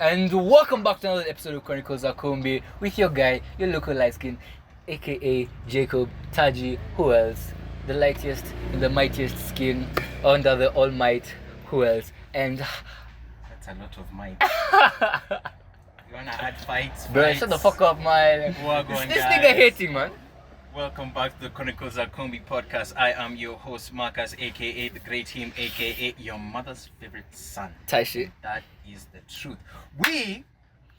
And welcome back to another episode of Chronicles of Kombi with your guy, your local light skin, aka Jacob, Taji, who else? The lightest and the mightiest skin under the all might, who else? And that's a lot of might. You wanna add fights? Bro, shut the fuck up, man. This nigga hating, man. Welcome back to the Chronicles of Kombi podcast. I am your host Marcus, aka the Great Him, aka your mother's favorite son. Tashi. That is the truth. We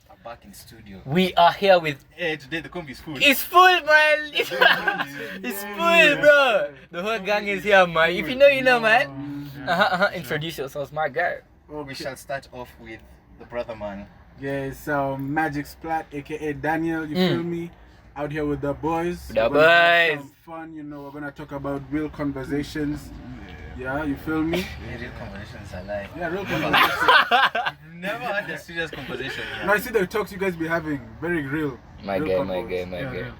are back in studio. We are here with. Today the Kombi is full. It's full, man. It's full, bro. The whole gang is here, man. If you know, you know, man. Introduce yourselves, my guy. Okay. We shall start off with the brother man. Yeah, so Magisplat, aka Daniel. You feel me? Out here with the boys. The boys. Some fun, you know. We're gonna talk about real conversations. Yeah, you feel me? Yeah, real conversations are like. Yeah, real conversations. Never had a serious conversation. Yeah. No, I see the talks you guys be having. Very real. My real guy. Real.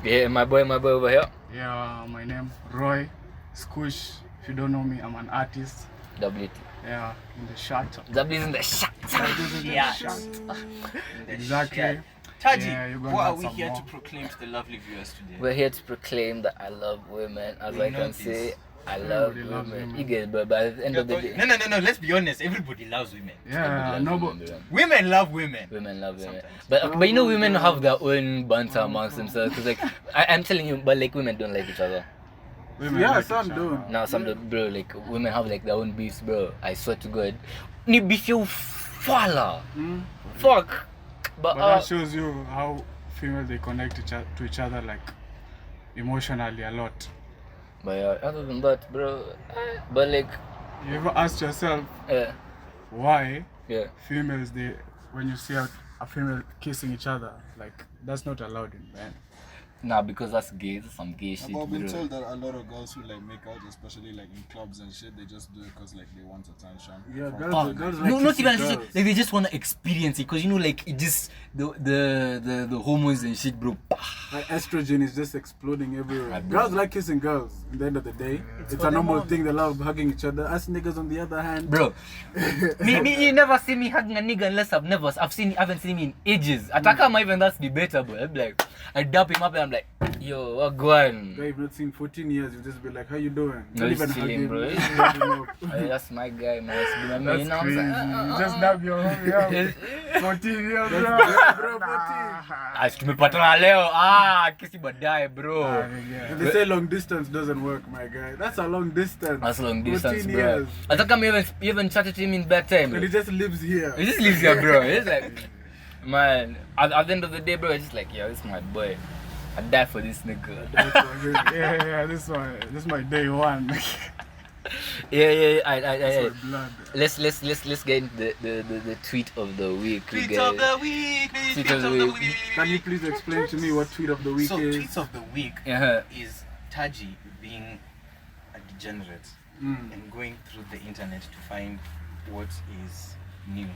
Yeah, my boy over here. Yeah, my name Roy. Kush. If you don't know me, I'm an artist. WT. Yeah, in the shot. W in the shot. Exactly. Taji, Yeah, you're gonna what are have we some here more. to proclaim to the lovely viewers today? We're here to proclaim that I love women. As We I know can this. say, I love Everybody loves women. women. You get it, but at the end of the day, No. Let's be honest. Everybody loves women. Yeah, everybody no, loves but women, bro. Women love women. Women love women. Sometimes. But you know, women have their own banter amongst themselves. Cause like I'm telling you, but like women don't like each other. women Yeah, like some each do. other. Now some bro, like women have like their own beefs, bro. I swear to God. Ni beef you falla. Fuck. But that shows you how female they connect to each other like emotionally a lot. But other than that, bro. But like, You ever asked yourself why yeah. females they when you see a female kissing each other, like that's not allowed in men. Nah, because that's gay. That's some gay shit, I've been bro. told that a lot of girls who like make out, especially like in clubs and shit, they just do it because like they want attention. Yeah, From- girls like No, not kissing even girls. like they just wanna experience it, cause you know, like it just the hormones and shit, bro. Like estrogen is just exploding everywhere. Girls like kissing girls. At the end of the day, it's a normal thing. They love hugging each other. Us niggas, on the other hand, Bro, me, you never see me hugging a nigga unless I haven't seen him in ages. Atakama even that's debatable. I'm like, I dap him up and I'm like, yo, what going? guy you've not seen 14 years, you just be like, how you doing? No, Not he's even chilling, hugging. bro. Just hold him up. Hey, that's my guy, man. It's been a minute, That's you know what crazy. I'm saying? You just dab your homie up. 14 years, bro. Bro, 14. Ah, tumepatana leo. Kisi baadaye, bro. Yeah. They say long distance doesn't work, my guy. That's a long distance. That's long distance, 14 bro. years. Atakama you even chatted to him in bad time, And bro. he just lives here. He just lives here, bro. It's like, man, at the end of the day, bro, it's just like, yo, this is my boy. I die for this nigga. Yeah, this is my day one. Yeah. That's my blood. Let's get into the tweet of the week. Tweet of the week. Tweet of the week. Can you please explain to me what tweet of the week So is? tweets of the week Uh-huh. is Taji being a degenerate and going through the internet to find what is new.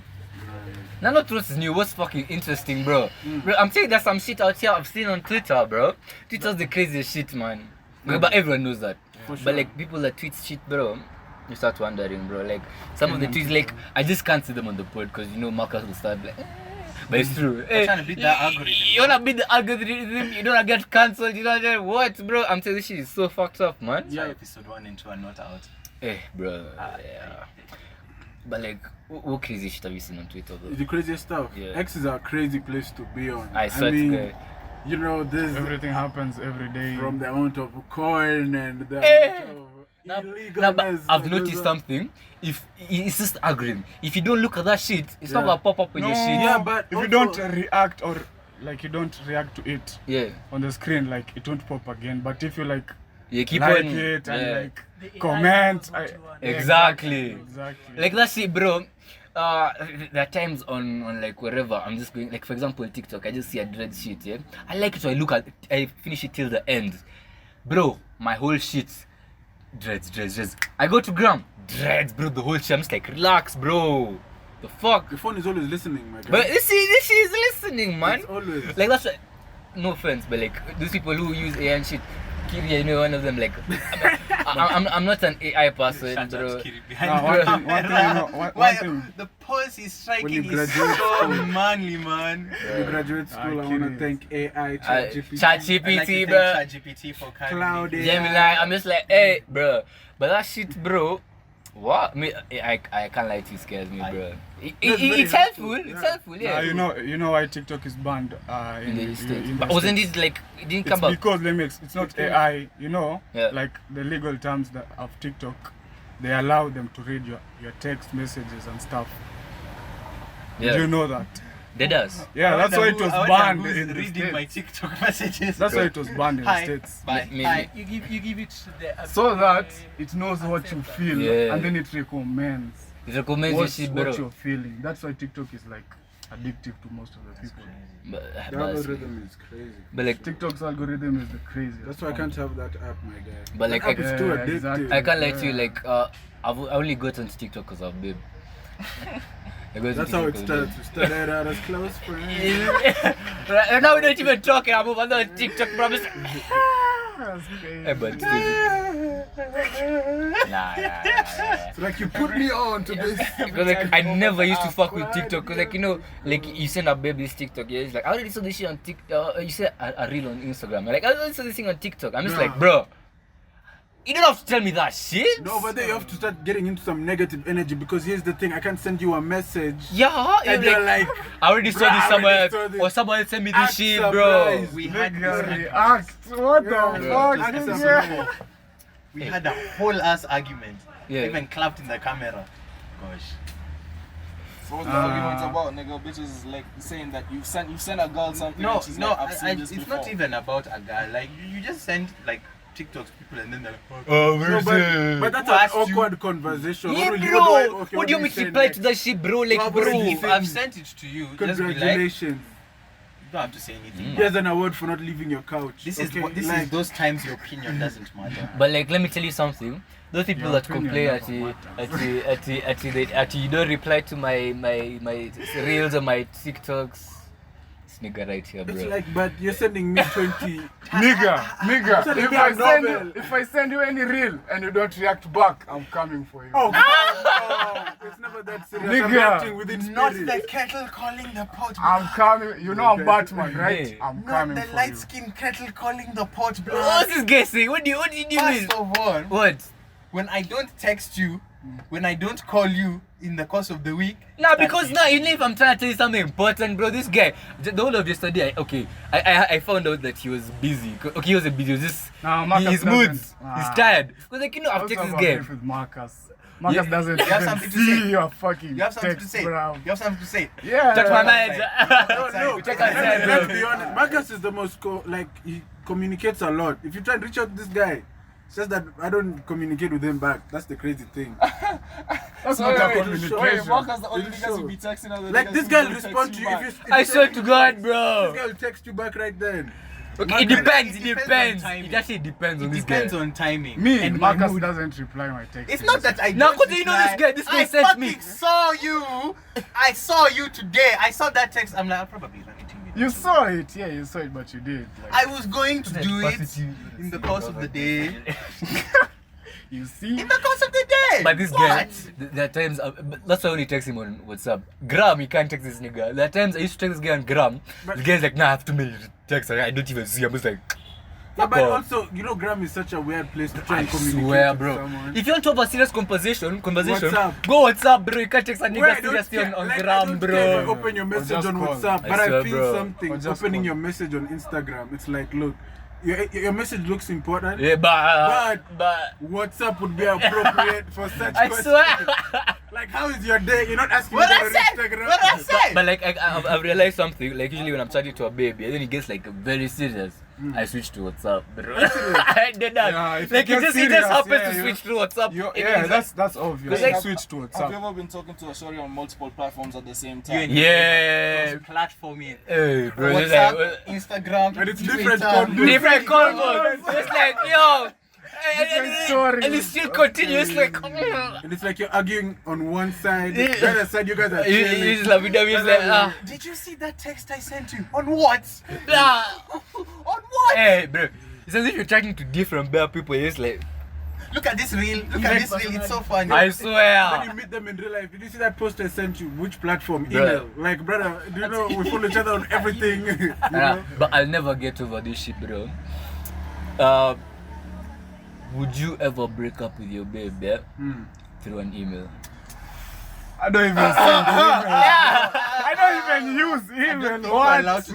None of what's new, what's fucking interesting, bro. Bro, I'm saying there's some shit out here I've seen on Twitter, bro. Twitter's the craziest shit, man. But everyone knows that. For sure. But like people that tweet shit, bro, you start wondering, bro. Like some of the tweets, like I just can't see them on the pod because you know Marcus will start like. But it's true. I'm trying to beat that algorithm. You wanna beat the algorithm? You don't wanna get cancelled? You know what, bro? I'm telling you, this shit is so fucked up, man. Yeah, episode 1 and 2 are not out. Bro. Yeah. But like, what crazy shit have you seen on Twitter, though? The craziest stuff. Yeah. X is a crazy place to be on. I swear to mean, God. you know, this Everything happens every day. from the amount of coin and the Eh. amount of Nah, but illegalness. I've that noticed goes on. something. If it's just algorithm. If you don't look at that shit, it's not Yeah. gonna pop up on your shit. Yeah, but if you also- don't react or like you don't react to it Yeah. on the screen, like it won't pop again. But if you like You keep like on. it and yeah. like comment, Exactly. exactly. Like that shit, bro. There are times on like wherever I'm just going, like for example TikTok, I just see a dread shit, yeah. I like it, so I finish it till the end, bro. My whole shit, dreads. I go to gram, dreads, bro. The whole shit. I'm just like, relax, bro. The fuck. The phone is always listening, my guy. But this shit is listening, man. It's always. Like that's what, no offense, but like those people who use AI and shit, Kiria, you know, one of them, like I'm not an AI person, Shout out bro. to Kiri Nah, behind one the thing, camera. one thing. The pose he's striking When you is graduate so school. manly, man. When you graduate school, I want to kidding. thank AI, ChatGPT. I'd like to ChatGPT, thank bro. ChatGPT for carrying Cloud me. it. Gemini, I'm just like, hey, bro. But that shit, bro. What? Me, I can't lie to you, scares me, bro. It's helpful. It's helpful, yeah. You know why TikTok is banned in the States. in But the wasn't States? it like it didn't It's come up? because it's not AI, Yeah. like the legal terms that of TikTok, they allow them to read your text messages and stuff. Yeah. Did you know that? They does. Yeah, that's why it was banned who's in the reading my States. TikTok messages. That's why it was banned in the Hi. States. Bye. Me- Hi. You give it to the So that it knows what you feel Yeah. and then it recommends It recommends you what shit, bro. you're feeling. That's why TikTok is like addictive to most of the people. The But algorithm is crazy. like, TikTok's algorithm is the craziest. That's why I can't have that app, my guy. But like, that app is too Yeah, addictive. exactly. I can't lie to you. Yeah. Like, I only got on TikTok because of babe. I got on That's how it TikTok 'cause starts. We started out as close friends. babe. Right now we don't even talk. I'm on TikTok, promise. That's crazy. Hey, but nah. It's like you put me on to this. Because like I never used to fuck with TikTok. Cause like like you send a baby this TikTok, yeah, it's like I already saw this shit on TikTok. You said a reel on Instagram. Like I already saw this thing on TikTok. I'm just Nah. like, bro, you don't have to tell me that shit. No, but then you have to start getting into some negative energy because here's the thing: I can't send you a message. Yeah, And you're you're like, I already saw "Bruh, this I somewhere already else, saw this." or someone else sent me Act this shit, bro. surprised. We had Nigga react. What the Yeah. fuck? Act nigga? surprised. We had a whole ass argument. Yeah. Even clapped in the camera. Gosh. So what's the argument about, nigga? Bitches is like saying that you've sent a girl something No, and she's no, like, I've seen this it's before. not even about a guy. Like you just send like TikToks to people and then they're like, Oh, No, but that's Who an asked you? awkward conversation. Yeah, What do bro. okay, What do you do want me say to reply next? to that shit, bro? Like, What bro. would you if say? I've sent it to you, just be like, you Congratulations. don't have to say anything. Here's an award for not leaving your couch. This okay? is like, those times your opinion doesn't matter. But like, let me tell you something. Those people Your that opinion complain never at you don't reply to my reels or my TikToks. This nigga right here, bro. It's like, but you're sending me 20. Nigga, Send if me I a send novel. you, if I send you any reel and you don't react back, I'm coming for you. Oh, God. It's never that serious. I'm Nigga. reacting within Not spirit. the kettle calling the pot. I'm coming. You know I'm Batman, right? Hey. I'm Not coming the for light you. skinned kettle calling the pot. What's Blood. this guy saying? What did you mean? First of all, What? when I don't text you, when I don't call you in the course of the week. Nah, that because is- now even if I'm trying to tell you something important, bro, this guy, the whole of yesterday, I found out that he was busy. Okay, he wasn't busy. He was just Nah, Marcus his moods. doesn't. He's Ah. tired. Because like I've Also texted this about guy. beef with Marcus. Marcus Yeah. doesn't You have even something to see say. your fucking You have something to text, say. bro. You have something to say. Yeah. Check my mind. No, Check outside, let's bro. be honest. Marcus is the most, he communicates a lot. If you try and reach out to this guy, it's just that I don't communicate with him back. That's the crazy thing. That's Wait, not a wait, communication. Wait, Marcus the only It niggas you shows. be texting other Like niggas this who guy will don't text respond to you back. if I swear to God, This bro. guy will text you back right then. Okay, it Marcus- depends. It It depends depends. on timing. It actually depends on It this depends guy. on timing. Me, and my Marcus mood. doesn't reply my text. It's not that I Now, don't because you know this reply. guy. This guy I sent me. fucking saw you. I saw you today. I saw that text. I'm like, I'll probably run it to you. You saw it, yeah, you saw it, but you did. Like, I was going to do it in the course of the day. you see? In the course of the day. But this guy, What? there are times, that's why I only text him on WhatsApp. Gram, you can't text this nigga. There are times I used to text this guy on Gram. The guy's like, nah, I have too many texts. I don't even see. I'm just like, Yeah, but off. also, Gram is such a weird place to try I and communicate swear, with bro. someone. If you want to have a serious conversation, WhatsApp. go WhatsApp, bro. You can't text a Wait, nigga I don't seriously care. on Like, I Gram, don't care if I bro. open your Or message just on call. WhatsApp, I but I swear, feel bro. something Or just opening call. your message on Instagram. It's like, look, your message looks important. Yeah, but WhatsApp would be appropriate for such I questions. swear. Like, how is your day? You're not asking What me I that said? on Instagram. What I said? But like I've realized something. Like usually when I'm chatting to a baby, and then it gets like very serious, I switch to WhatsApp, bro. I did that. Yeah, if like it it gets just serious, happens yeah, to you- switch to WhatsApp. You, It yeah, is that's obvious. Like- Like, switch to Have you WhatsApp. ever been talking to a shorty on multiple platforms at the same You time? and Yeah. Platforming. Hey, bro. it's WhatsApp, like, Instagram, And it's Twitter. different content. different combos. It's like yo. Different stories. And it still continues like. And it's like you're arguing on one side, Yeah. the other side you guys are chilling. It's like it's like Did you see that text I sent you? On what? ah. On what? Hey, bro. It's as if you're talking to different bad people. It's like Look at this reel. Look at this reel. It's so funny. I When swear. you meet them in real life, did you see that post I sent you? Which platform? Bruh. Email. Like, brother, do you know we follow each other on everything? you know? But I'll never get over this shit, bro. Would you ever break up with your babe, yeah? Through an email? I don't even send emails. I don't even use email. What?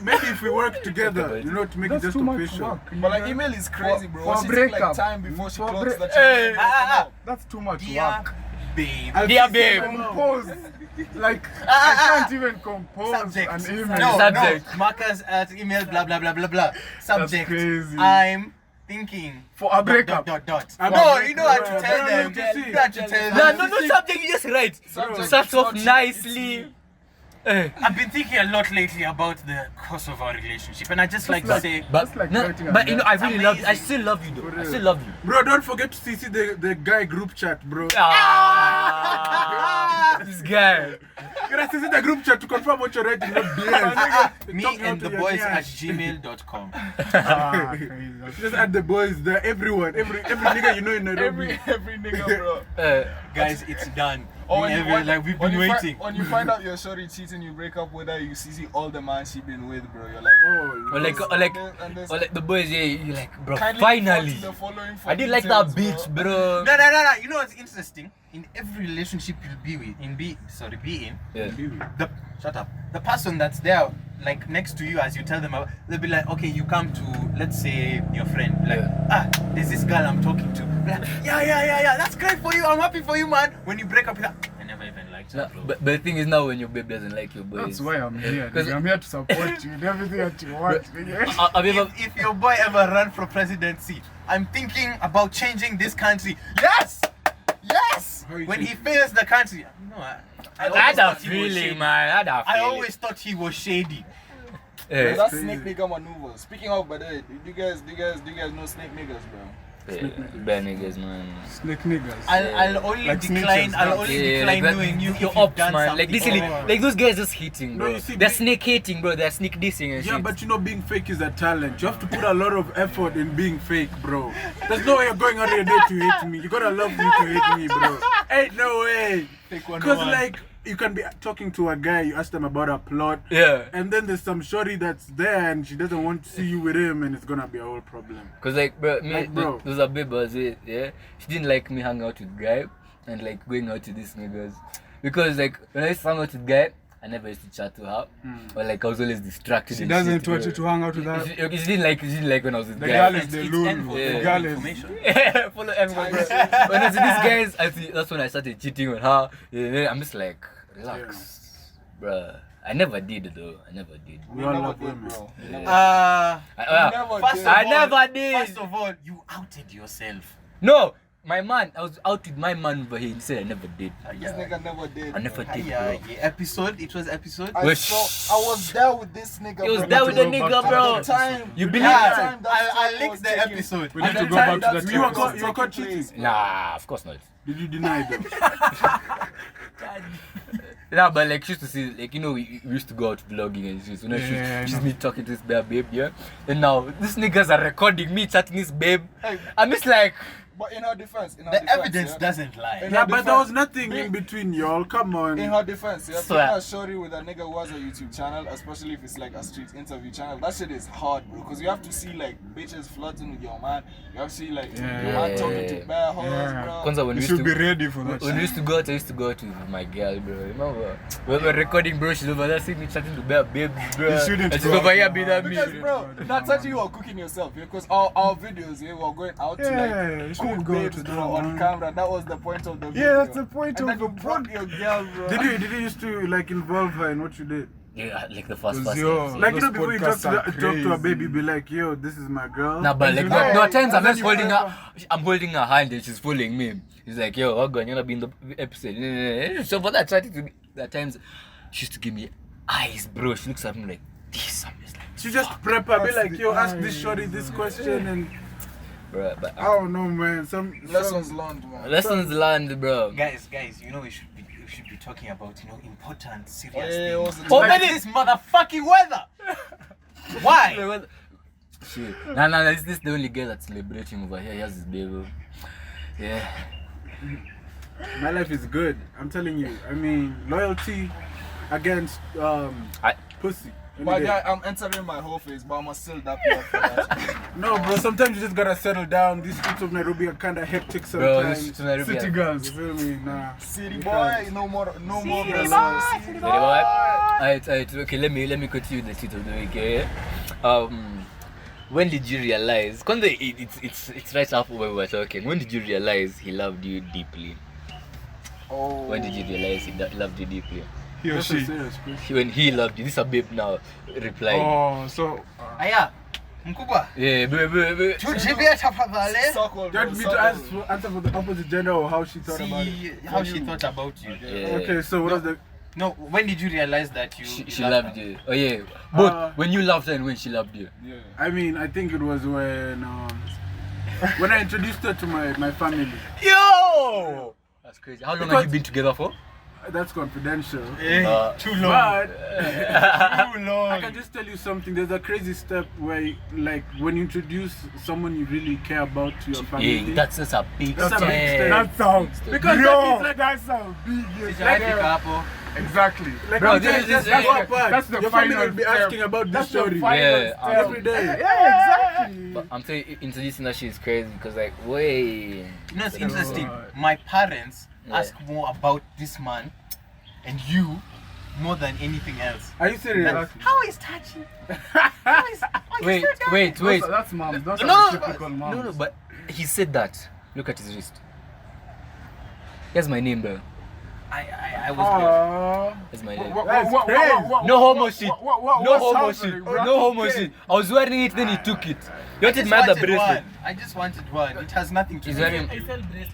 Maybe if we work together, you know, to make That's it just too much official. work. But like email is crazy, bro. For She take breakup. like time before she For clocks break- that she That's too much Dear work. babe. Dear babe. Compose. Like, I can't even compose Subject. an email. No, Subject. no. Markers at email, blah, blah, blah, blah, blah. Subject. crazy. I'm thinking. For a breakup. Dot. I'm No, a you know how to breakup. tell No, them. no, You know how to tell No, them. no subject, you just write. Subject Start is off not- nicely. I've been thinking a lot lately about the course of our relationship, and I just like to say, But, Just like no, writing a but you know, I really Amazing. love you. I still love you, though. I still love you. Bro, don't forget to CC the guy group chat, bro. This guy. You gotta CC the group chat to confirm what you're writing, not BS. me Talking out and the to your boys guy. at gmail.com. Ah, crazy. Just add the boys there, everyone, every nigga you know in Nairobi. every nigga, bro. Guys, it's done. Oh, We've been waiting. When you find out your shorty cheating, you break up with her, you see all the man she been with, bro. You're like, Oh, Or like the boys, yeah, you like, bro, kindly finally. report to the following I did 14 like that details, bitch, bro. No. You know what's interesting? In every relationship you'll be in, Yeah. shut up. The person that's there, like next to you, as you tell them about, they'll be like, okay, you come to, let's say, your friend, like, there's this girl I'm talking to. Like, yeah, that's great for you. I'm happy for you, man. When you break up with her, I never even liked No, her, bro. but the thing is now when your babe doesn't like your boys. That's why I'm here. Because- I'm here to support you in everything that you want. Have you ever, If your boy ever run for presidency, I'm thinking about changing this country. Yes. How you When think? he fails the country, I I always had a thought he was feeling, shady. man. I had a I feeling. always thought he was shady. Bro, Yeah. that's snake nigga maneuver. Speaking of, by the way, do you guys know snake niggas, bro? Bad niggas, man. Snake niggas. I'll only Like decline. snitches, I'll huh? only Yeah, decline like knowing you if your you've ops, done man. something. Like literally, wrong. like those guys just hating, No, bro. you see, They're big- snake hating, bro. They're sneak dissing and Yeah, shit. but you know, being fake is a talent. You have to put a lot of effort in being fake, bro. There's no way you're going out your day to hate me. You gotta love me to hate me, bro. Ain't no way. Take one Because, on. like, you can be talking to a guy, you ask them about a plot, Yeah. and then there's some shorty that's there and she doesn't want to see you with him, and it's gonna be a whole problem. Cause like, bro, Like, bro. there's a babe was it, yeah. She didn't like me hanging out with guy and like going out with these niggas, because like when I used to hang out with guy, I never used to chat to her, or like I was always distracted. She and doesn't shit, want bro. you to hang out with her. She didn't like when I was with The guys. girl is the It's lulu. envy. Yeah. The girl is. Information. Yeah, follow everyone. Bro. When I was with these guys, that's when I started cheating on her. Yeah, I'm just like, relax, bruh. I never did though. I never did. We You all never love did, women. bro. You Yeah. never- First of I all- never did. First of all, you outed yourself. No, my man. I was out with my man over here. He said I never did. This nigga never did. I never bro. did. Yeah, Episode. It was episode. I Well, saw. I was there with this nigga. He was bro. there with the At nigga, the bro. time. You believe Yeah, that? I linked the episode. We need At to the go time, back to that's that. You were episode. caught, you were caught cheating. Nah, of course not. Did you deny them? Nah, but like she used to see, like, you know, we used to go out vlogging and shit. So now Yeah, I she's know. me talking to this babe, yeah. And now these niggas are recording me chatting this babe. Hey, I'm just like, but in her defense, The evidence doesn't lie. In Yeah, her but there was defense, nothing in between y'all. Come on. In her defense, yeah, Swear. taking a shorty with a nigga who has a YouTube channel, especially if it's like a street interview channel, that shit is hard, bro. Because you have to see like bitches flirting with your man. You have to see like your man talking to bare hoes, Yeah. bro. Kwanza when You we used should to be ready for that. when we used to go out, I used to go out with my girl, bro. Remember? When we're recording, bro, she's over there seeing me chatting to bare babes, bro. You shouldn't And she's go over out here with being her. at me. Because, bro, not touching you or cooking yourself, because our videos, yeah, we are going out to Yeah, you like shouldn't cook go babes, to bro, that, on man. camera. That was the point of the video. Yeah, that's the point and of then the you brought your girl, bro. Did you used to like involve her in what you did? Yeah, like the first Because first. yo, episode. Like, you know, Those before you talk podcasts to, talk to a crazy. baby, be like, yo, this is my girl. Nah, but And like you there know- are times I'm and then just you holding never- her. I'm holding her hand and she's following me. He's like, yo, I'm gonna be in the episode. So for that, trying to at times she used to give me eyes, bro. She looks at me like this. I'm just like, She just prep her, be That's like, the yo, ask this eyes. shorty this question, and bro. But I don't know, man. Lessons learned, man. lessons learned, bro. Guys, you know we should be talking about, you know, important, serious Yeah, things. what's the Oh, time? man, this motherfucking weather. Why? Shit. Nah, this is the only guy that's celebrating over here. He has his baby. Yeah. My life is good. I'm telling you. I mean, loyalty against pussy. Any But day. yeah, I'm entering my whole face, but I'ma still dap you up for that. No, bro. Sometimes you just gotta settle down. These streets of Nairobi are kind of hectic Bro, this sometimes. is Nairobi. City Yeah. girls, you feel me? Nah. City boy, no more Very well. Alright, okay, let me continue the tweet of the week, yeah? When did you realize, it's right after when we were talking, when did you realize he loved you deeply? Oh. When did you realize he loved you deeply? He or That's a she. serious question. When he loved you, this is a babe now replying. Oh, so Aya, mkubwa. Yeah, babe. Tujibia tafadhali. Circle, Do you want me to answer for the opposite gender or how she thought about it? See how she thought about you. Yeah. Okay, so what was the... No, when did you realize that you She loved you. Oh yeah, both when you loved her and when she loved you. Yeah. I mean, I think it was when I introduced her to my family. Yo! That's crazy. How long have you been together for? That's confidential. Too long. But Too long. I can just tell you something. There's a crazy step where, like, when you introduce someone you really care about to your family. Yeah, that's a big That's a step. big step. that sounds Because bro, that is like that's a big exactly. Like, Bro, I'm this telling you, is- that's yeah, part. that's the Your family final will be step. asking about That's this the story final Yeah, step. every day. Yeah, exactly. But I'm telling you, introducing that shit is crazy because like, way. You know, it's interesting. My parents ask more about this man and you more than anything else. Are you serious? How is touching? Wait. That's mom. That's No, a typical mom. no, but he said that. Look at his wrist. Here's my name, bro. I was Here's my name. That's crazy. No homo shit. No what's homo happening, shit. bro? No homo shit. I was wearing it, then he took it. You wanted my other bracelet. I just wanted one. It has nothing to He's do wearing. with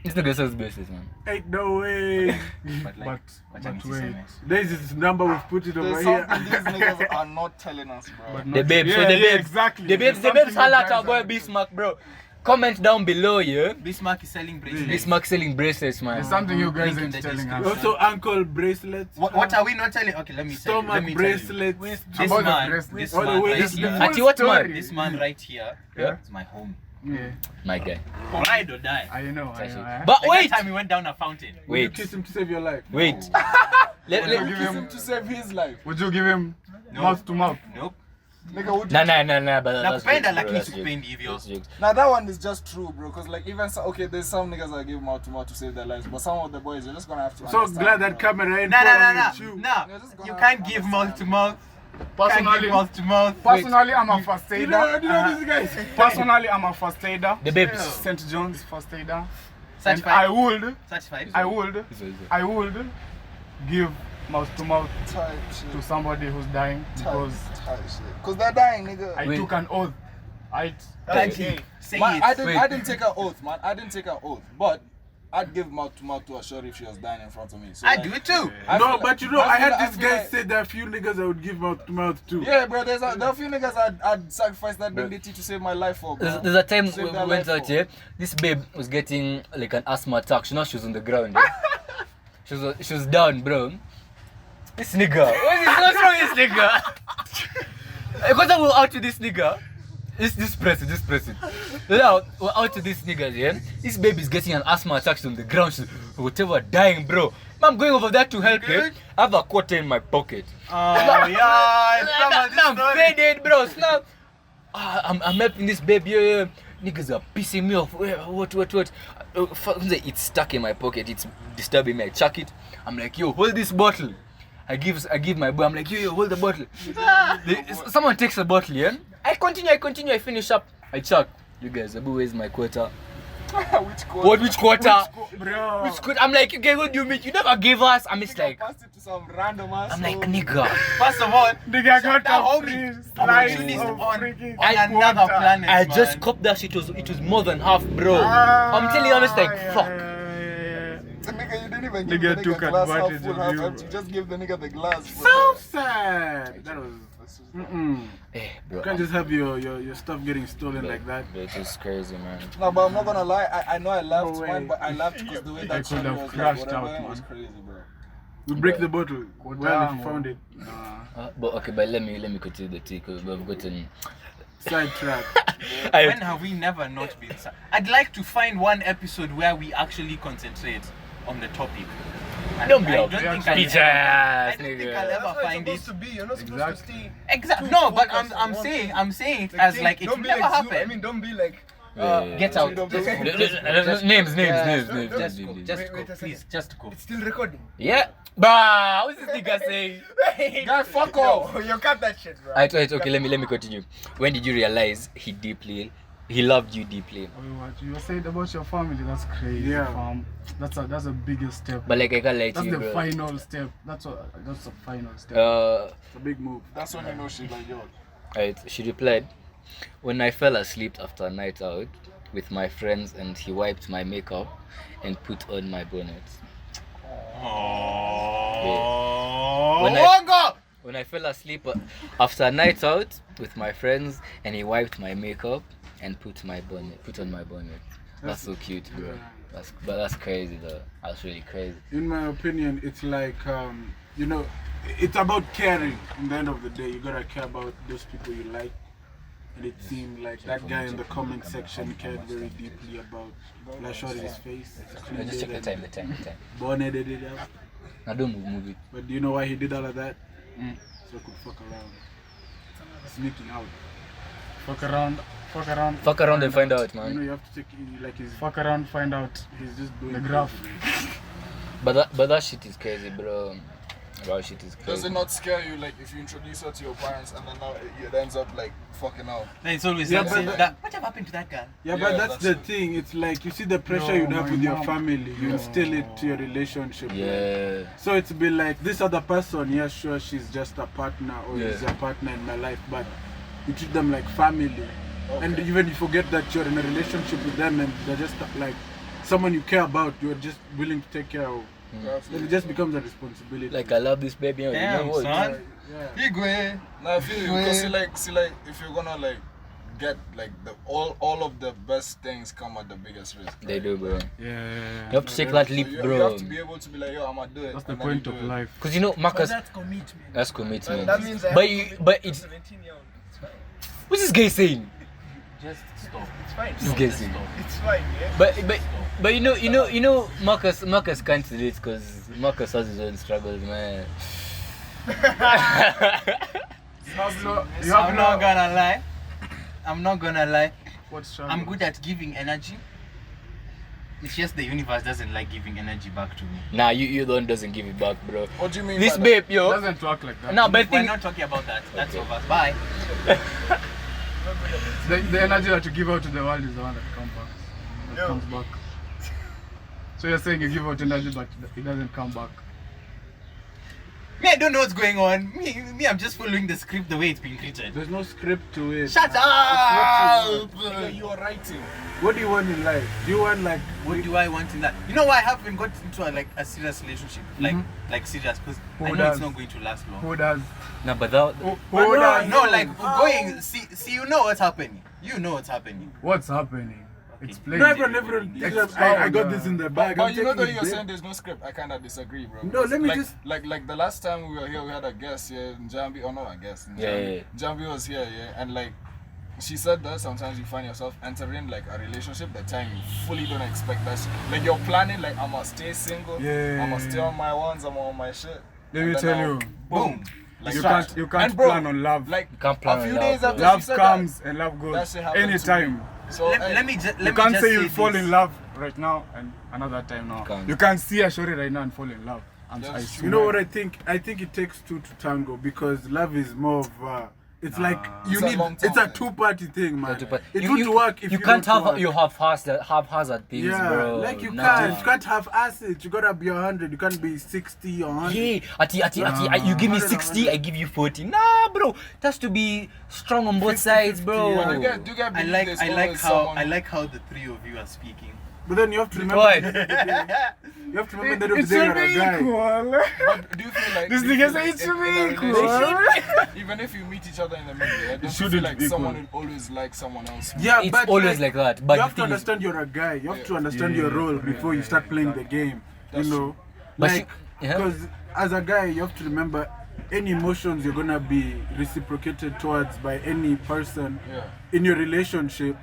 It's not gonna sell bracelets, man. Ain't no way. But like, But wait. There's this number, we've put it over There's here. something these niggas are not telling us, bro. The babes, Yeah, so the yeah, babes, exactly. the babes, There's the babes, something holla you at guys our boy are- Bismarck, bro. Comment down below, yeah. Bismarck is selling bracelets. Bismarck selling bracelets, man. There's something you guys Link in ain't the telling us. description. Also, ankle bracelets. What are we not telling? Okay, let me tell you. Let Stomach me tell you. bracelets. This About the man, bracelets. this All the man way right this here. man. Ati what man? This man right here Yeah. is my home. Yeah, My guy. Ride or die. I know. But Like wait, that time we went down a fountain. Will you wait, kiss him to save your life? wait. Let, You let, give him to save his life. Would you give him No. mouth to mouth? Nope. Nigga, would you? nah, but that's Nakupenda jokes, bro, lakini that's sikupendi jokes, hivyo. that's jokes. Now that one is just true, bro. Cause like even okay, there's some niggas that give mouth to save their lives, but some of the boys you're just gonna have to. So understand, glad that bro. camera ain't No. following with you. No. You're just gonna You have can't to give understand, mouth to mouth. Can't Personally, give mouth to mouth. personally, I'm a first You know aider. these guys. Personally, I'm a first aider. The babes. St. John's first aider. And Certified. I Certified. would give mouth to mouth Type shit. to somebody who's dying because Type shit. Cause they're dying, nigga. I Wait. took an oath. Thank you. Say Man, it. I didn't take an oath, man. I didn't take an oath, but I'd give mouth to a shorty if she was dying in front of me. So I like, do it too. I No, feel but like- you know, I feel had like- this feel guy like- say there are a few niggas I would give mouth to mouth too. Yeah, bro. There are a few niggas I'd sacrifice that dignity to save my life for. Bro. There's a time Save we their went life out for. here. This babe was getting like an asthma attack. She was on the ground. Yeah? she was down, bro. This nigga. What's wrong with this nigga? Because I was out with this nigga. This person. We're out to this nigga, yeah. This baby's getting an asthma attack. She's on the ground. She's whatever dying, bro. I'm going over there to help him. I have a quarter in my pocket. Oh yeah. I'm faded, bro. Snap. I'm helping this baby. Yeah. Niggas are pissing me off. What? It's stuck in my pocket. It's disturbing me. I chuck it. I'm like, yo, hold this bottle. I give my boy. I'm like, yo, hold the bottle. Someone takes the bottle, yeah. I continue. I finish up. I chuck. You guys, Abu, where's my quarter? Which quarter? What? Which quarter? Bro. Which quarter? I'm like, you guys, what do you mean? You never gave us. I'm just like, Passed it to some random ass. I'm like, nigga. First of all, nigga got that a homie. free slice Opportunity of on freaking another quarter. planet. I man. just copped that shit. It was more than half, bro. I'm telling you, I'm just like, fuck. Nigga, you didn't even Nigga give the took nigga glass half advantage full, of half you. empty. Just give the nigga the glass. So sad. That was. Hey, bro. You can't just have your stuff getting stolen like that. It was crazy, man. No, but I'm not gonna lie. I know I laughed, No way. man, but I laughed because the way I that could shit have was like, crashed whatever, out, it was man. crazy, bro. We break the bottle. Well, if you found it. But okay, but let me continue the tea because we've gotten Sidetrack. When have we never not been? I'd like to find one episode where we actually concentrate on the topic. And Don't be I up. don't think Bitch I ass, don't think nigga. I'll That's ever how find it's it. supposed to be. You're not supposed to stay. Exactly. too No, but focused on one thing. I'm saying it as like it will don't be never like happen. I mean, don't be like. Get out. Names. Just go, please. Just go. It's still recording. Yeah. Bah, what's this nigga saying? Guy, fuck off. You cut that shit, bro. Alright, okay, let me continue. When did you realize he loved you deeply? What you were saying about your family, that's crazy. Yeah. That's the biggest step. But like I can't lie to That's you, the bro. final step. That's the final step. It's a big move. That's when you know she's like, yo. Alright, she replied, when I fell asleep after a night out with my friends and he wiped my makeup and put on my bonnet. When I fell asleep after a night out with my friends and he wiped my makeup and put on my bonnet. That's so cute, bro. That's crazy though. That's really crazy. In my opinion, it's like it's about caring. In the end of the day, you gotta care about those people you like. And it seemed like that guy in the comment section cared very deeply about Lashori's face. Just check the time. Bonneted it up. Now don't move it. But do you know why he did all of that? So I could fuck around. Sneaking out. Fuck around. Fuck around and find out, You know, man. you have to take like his. Fuck around, find out. He's just doing The graph. But that shit is crazy, bro. That shit is Does crazy. it not scare you, like, if you introduce her to your parents and then now it ends up, like, fucking out? Then it's always Yeah, like, but that. What happened to that girl? Yeah, Yeah, but that's that's the it. thing. It's like you see the pressure No, you'd have my with your mom. family. You instill it to your relationship. right? Yeah. So it's be like this other person. Yeah, sure, she's just a partner or Yeah. is a partner in my life, but you treat them like family. And even you forget that you're in a relationship with them and they're just like someone you care about. You're just willing to take care of. Then it just becomes a responsibility. Like I love this baby. You Damn, know what? son. yeah. Igwe. Now I feel you because see like if you're gonna like get like the all of the best things come at the biggest risk. They do, bro. Yeah. You have to take that So leap, you bro. have to be able to be like, yo, I'ma do it. That's the and then you point do of it. life. Cause you know, But Marcus, that's commitment. that's commitment. That means I But have you, to but be it's 17-year-old. It's fine. what's this guy saying? Just stop. It's fine. This guy saying. It's fine, yeah. But you know, Marcus can't relate because Marcus has his own struggles, man. I'm not gonna lie. I'm not gonna lie. What's I'm good at giving energy. It's just the universe doesn't like giving energy back to me. Nah, you the one doesn't give it back, bro. What do you mean? This by babe, It yo. doesn't work like that. No, but We're think not talking about that. That's over. Bye. The energy that you give out to the world is the one that comes back. That comes back. So you're saying you give out energy but it doesn't come back. Me, I don't know what's going on. Me, I'm just following the script the way it's being written. There's no script to it. Shut up! Nigga, you are writing. What do you want in life? Do you want like What do I want in that? You know why I haven't got into a serious relationship? Like serious, because I Who know does? it's not going to last long. Who does? no, but that Who does? No, like going. See, you know what's happening. You know what's happening. What's happening? Explain. No, everyone. I got this in the bag. But I'm you know that taking you're it, saying there's no script. I kinda disagree, bro. No, let me like, just- like the last time we were here, we had a guest here, Jambi. Oh no, I guess. Yeah. Jambi was here, yeah, and like she said that sometimes you find yourself entering like a relationship that time you fully don't expect that shit. Like you're planning like I'ma stay single, Yeah. I'ma stay on my ones, I'm on my shit. Let And me then tell now, you. boom. Like You that. can't And bro, plan on love. Like can't plan a few on days love, after bro. she Love said comes and love that goes shit happened to anytime. me. So Let me just You can't say you'll this. fall in love right now and another time now. Can't. You can't see a shorty right now and fall in love. That's I true. You know swear. what I think? I think it takes two to tango because love is more of it's like you It's a need. long-term It's a thing. two-party thing, man. But It would work if you can't don't have work. you haphazard things, Yeah, bro. like you Nah. can't have assets. You gotta be 100. You can't be 60 or 100. Yeah, you give me 60, I give you 40. Nah, bro, it has to be strong on both sides, bro. But do get I believe like there's I like always how someone- I like how the three of you are speaking. But then you have to remember. What? You have to remember that It's you're to a be guy. equal. But do you feel like This do you nigga feel say like it's in to a be equal. relationship, even if you meet each other in the middle, yeah, don't you feel shouldn't like be someone equal. will always like someone else? Yeah, It's but always like that. But you the have to thing is- understand you're a guy. You have to understand your role before you start playing the game. That's you know, But like yeah. because as a guy, you have to remember any emotions you're gonna be reciprocated towards by any person in your relationship,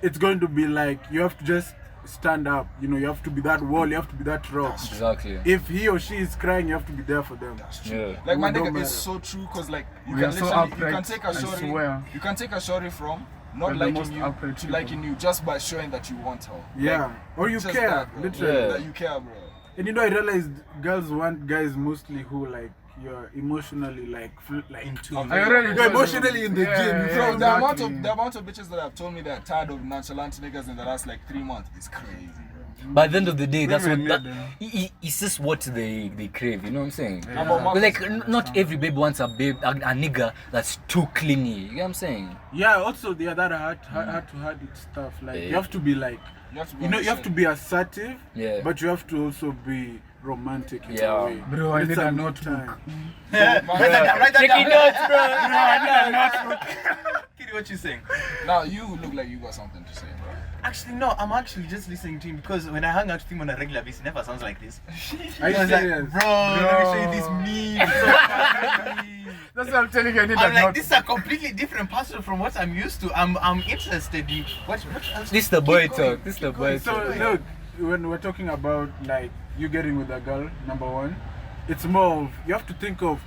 it's going to be like you have to just stand up. You know, you have to be that wall, you have to be that rock. Exactly. If he or she is crying, you have to be there for them. Yeah. Like my It don't nigga matter. is so true, cause like you We can are so literally you upright, can take a I shorty, swear. you can take a shorty from not We're the liking most you upright to people. liking you just by showing that you want her. Yeah. Like, Or you just care, that, bro. literally. Yeah. That you care, bro. And you know, I realized girls want guys mostly who like you're emotionally like Into I already you're told emotionally you. in the Yeah, gym. yeah, Bro, exactly. the amount of bitches that have told me they're tired of nonchalant niggas in the last like 3 months is crazy, bro. By the end of the day, that's what Women that, need it's just what they crave. You know what I'm saying? How about But Marcus? like, not every babe wants a nigga that's too clingy. You know what I'm saying? Yeah, also the other heart to heart it's stuff. Like you have to be like You have to be you know, on you the have to same. be assertive, Yeah. but you have to also be romantic in Yeah. a way. Bro, I It's need a good notebook. time. Write that Taking down. notes, bro. Kiri, what you saying? Now you look like you got something to say, bro. Actually, no, I'm actually just listening to him because when I hang out with him on a regular basis, he never sounds like this. Are you He was like, serious? bro, let me show you this meme. It's so funny." That's what I'm telling you. I need I'm a like, notebook. this is a completely different person from what I'm used to. I'm interested in what else. This the boy Keep going, talk. This keep the boy going. So talk. look, when we're talking about like you getting with a girl, number one, it's more of you have to think of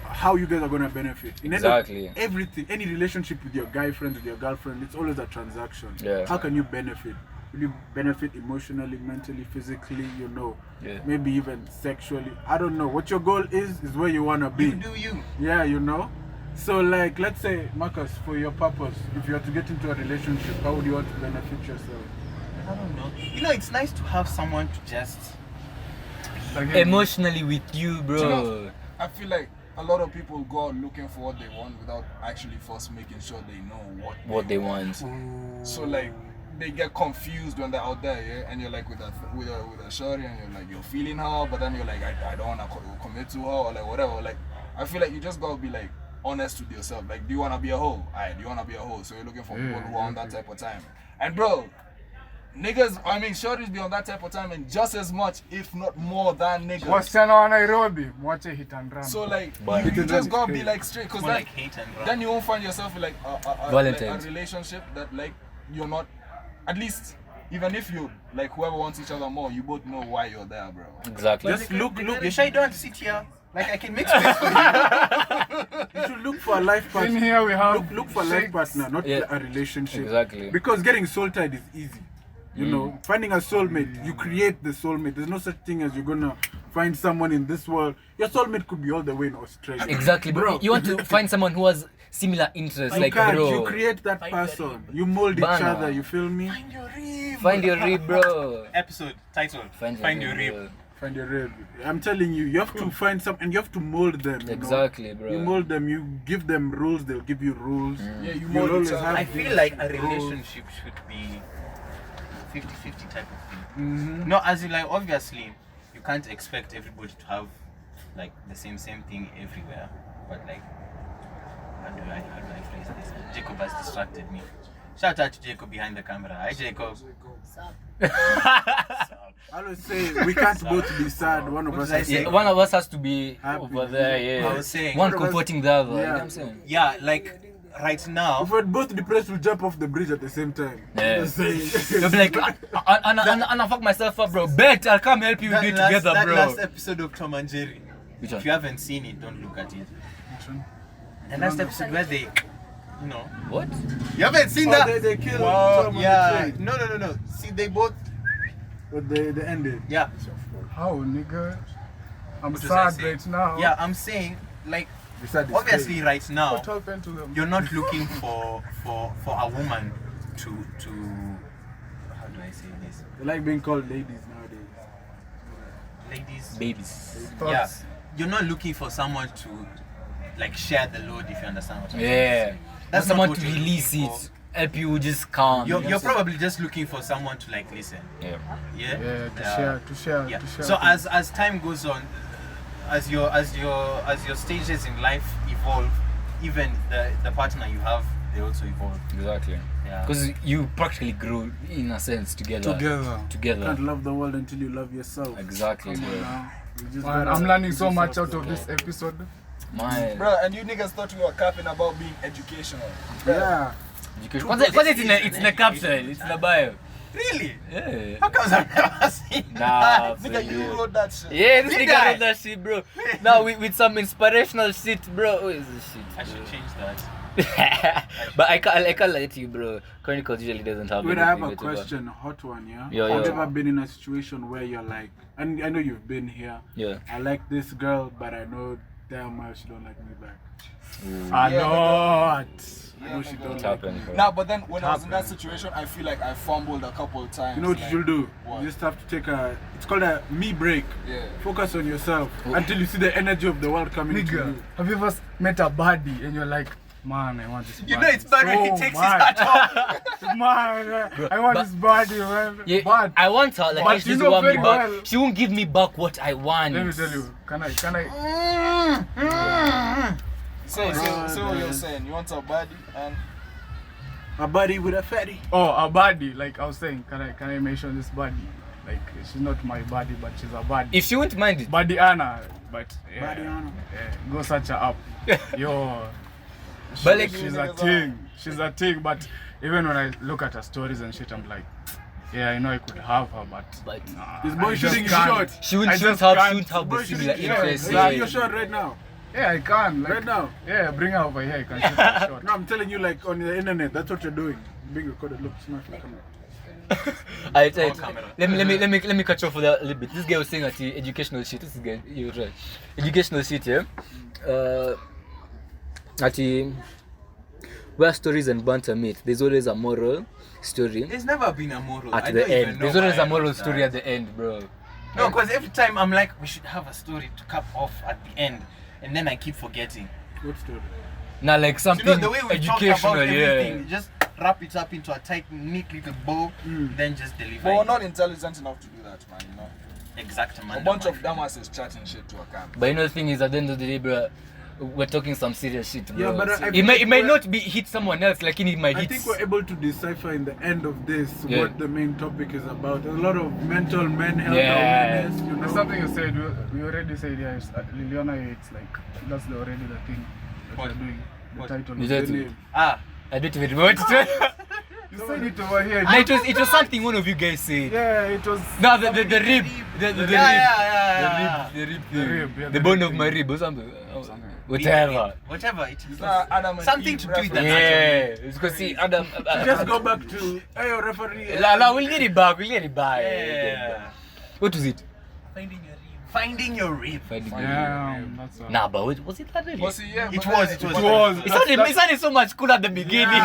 how you guys are gonna benefit. In Exactly. everything, any relationship with your guy friend, with your girlfriend, it's always a transaction. Yeah. How can you benefit? Will you benefit emotionally, mentally, physically? You know, Yeah. maybe even sexually. I don't know. What your goal is where you wanna be. You do you. Yeah, you know. So like, let's say, Marcus, for your purpose, if you are to get into a relationship, how would you want to benefit yourself? I don't know. You know, it's nice to have someone to just. Emotionally with you, bro. Do you know, I feel like a lot of people go out looking for what they want without actually first making sure they know What they want. So like they get confused when they're out there, yeah, and you're like with a shorty and you're like you're feeling her, but then you're like I don't wanna commit to her or like whatever. Like I feel like you just gotta be like honest with yourself. Like, do you wanna be a hoe? Alright, do you wanna be a hoe? So you're looking for people who are on that type of time. And bro, niggas, I mean shorties be on that type of time and just as much, if not more than niggas. Wasichana wa Nairobi, mwache hit and run. So like But you it is just gotta crazy. be like straight, cause More then, like hate and run. then you won't find yourself in like a Valentine's. relationship that like you're not, at least even if you like whoever wants each other more, you both know why you're there, bro. Exactly. Just look. You sure you don't want to sit here? Like I can make space for you. You should look for a life In partner. here we have Look for a life shakes. partner, not Yeah. a relationship. Exactly. Because getting soul tied is easy. You know, finding a soulmate, you create the soulmate. There's no such thing as you're gonna find someone in this world. Your soulmate could be all the way in Australia. Exactly, bro. You want to find someone who has similar interests, You like can't. bro. You create that person. You mold each Bana. other. You feel me? Find your rib, bro. Episode title. Find your rib. bro. Find your rib. I'm telling you, you have to find some, and you have to mold them. You know? Exactly, bro. You mold them. You give them rules. They'll give you rules. Yeah, you You'll mold always each other. have I these feel like a rules. relationship should be 50-50 type of thing. No, as in like obviously you can't expect everybody to have like the same thing everywhere. But like how do I phrase this? Jacob has distracted me. Shout out to Jacob behind the camera. Hi Jacob. I always say we can't both be sad. One of What us did I has say? Yeah, one of us has to be Happy. over there, yeah. I was saying- one One of us- comforting the other. You know yeah. what I'm saying? Yeah, like right now. If we're both depressed, we jump off the bridge at the same time. Yeah. Just saying. You'll be like, I fuck myself up, bro. Bet I'll come help you That be last- together, that bro. last episode of Tom and Jerry. Which one? If you haven't seen it, don't look at it. The last episode where they, you know, What? you haven't seen Oh, that. they killed Wow, Tom on yeah. the train. No. See, they both. But they ended. Yeah. How, nigga? I'm What was I sad saying? right now. Yeah, I'm saying like Besides, obviously right now What happened to them? you're not looking for a woman to how do I say this? they like being called ladies nowadays. Ladies. Babies. Yeah. Thoughts? You're not looking for someone to like share the load if you understand what I'm Yeah. saying. That's That's someone not to what you're release looking it. Help you just calm. You're probably just looking for someone to like listen. Yeah. Yeah. Yeah, to share. Yeah. To share. So as time goes on, as your stages in life evolve, even the partner you have, they also evolve. Exactly. Yeah. Because you practically grew in a sense together. Together. Together. You can't love the world until you love yourself. Exactly, Come on bro. now. You just Man, gotta I'm learning put so much yourself out of there. this episode. Man. Bro, and you niggas thought we were capping about being educational. Bro, Yeah. Education. Because it's in the caption. It's in the bio. Really? Yeah. How come I've never seen Nah, for nigga, you you. wrote that shit. Yeah, this Did nigga I? wrote that shit, bro. Now with some inspirational shit, bro. What is this shit? I should change that. But I can't let you, bro. Chronicles usually doesn't have. Wait, I have anything a to go. question, hot one, yeah? Yo, Have yo. you ever been in a situation where you're like, and I know you've been here, Yeah. I like this girl, but I know damn well she don't like me back. A Yeah, lot. I know she nigga. don't It's like happened, me. bro. Nah, but then when I was in that situation, I feel like I fumbled a couple of times. You know what like, you'll do? What? You just have to take it's called a me break. Yeah. Focus on yourself until you see the energy of the world coming to Nigga, you. have you ever met a body and you're like, man, I want this body. You know it's bad when he so takes his much. hat off. Man, I want but- this body, man. Yeah, But I want her. Like, but she you doesn't know want me very back. well- She won't give me back what I want. let me tell you, can I? So what you're saying? You want a body and A body with a fatty. Oh, a body. Like I was saying, can I mention this body? Like she's not my body, but she's a body. If she won't mind it. Body Anna, but yeah, Body Anna. yeah, go search her up. Yo, But like, she's a thing. She's a thing. But even when I look at her stories and shit, I'm like, yeah, I know I could have her, but But nah, This boy I just shooting can't. shot. she wouldn't, I she wouldn't just have, she can't. wouldn't have Boy the shooting similar shot. interests. Shoot your shot right now. Yeah, I can. Like, Right now. Yeah, bring her over here. I can shoot her shot. No, I'm telling you, like on the internet, that's what you're doing. Being recorded. Look, smash the camera. Let me catch up for that a little bit. This guy was saying that he educational shit. This guy, you're right. Educational shit, yeah. That he, where stories and banter meet, there's always a moral story There's never been a moral. at I the don't even end. know There's always why a I moral wrote story that. at the end, bro. No, because every time I'm like, we should have a story to cap off at the end, and then I keep forgetting. What story? Now, like You something know the way we talk educational, about everything, yeah. just wrap it up into a tight, neat little bow, then just deliver. but we're it. not intelligent enough to do that, man. You know, exact man. a bunch of dumbasses chatting shit to a camp. But you know the thing is, at the end of the day, bro, we're talking some serious shit, bro. Yeah, but I it feel may like not be hit someone else, like it might I hit. think we're able to decipher in the end of this Yeah. what the main topic is about. There's a lot of mental health Yeah. awareness, you There's know. something you said. We already said, yeah, Liliana, it's like that's already the thing that What? we're doing. The What? title. You of did the it. name. Ah, I don't even remember what it was. You said it over here. No, it was something one of you guys said. Yeah, it was. No, the rib, the rib, yeah, yeah. the rib, The rib, yeah, the the bone rib of my thing. rib or something. Whatever. Whatever it is. Adam and Something Eve to do with that. Yeah, it's because see, Adam. Just go back to hey, referee. La, we'll get it back. We'll get it back. Yeah. What was it? Finding your rib. Finding your rib. Yeah, that's Nah, but was it that really? But see, yeah, It but was. then- It was. It sounded so much cool at the beginning.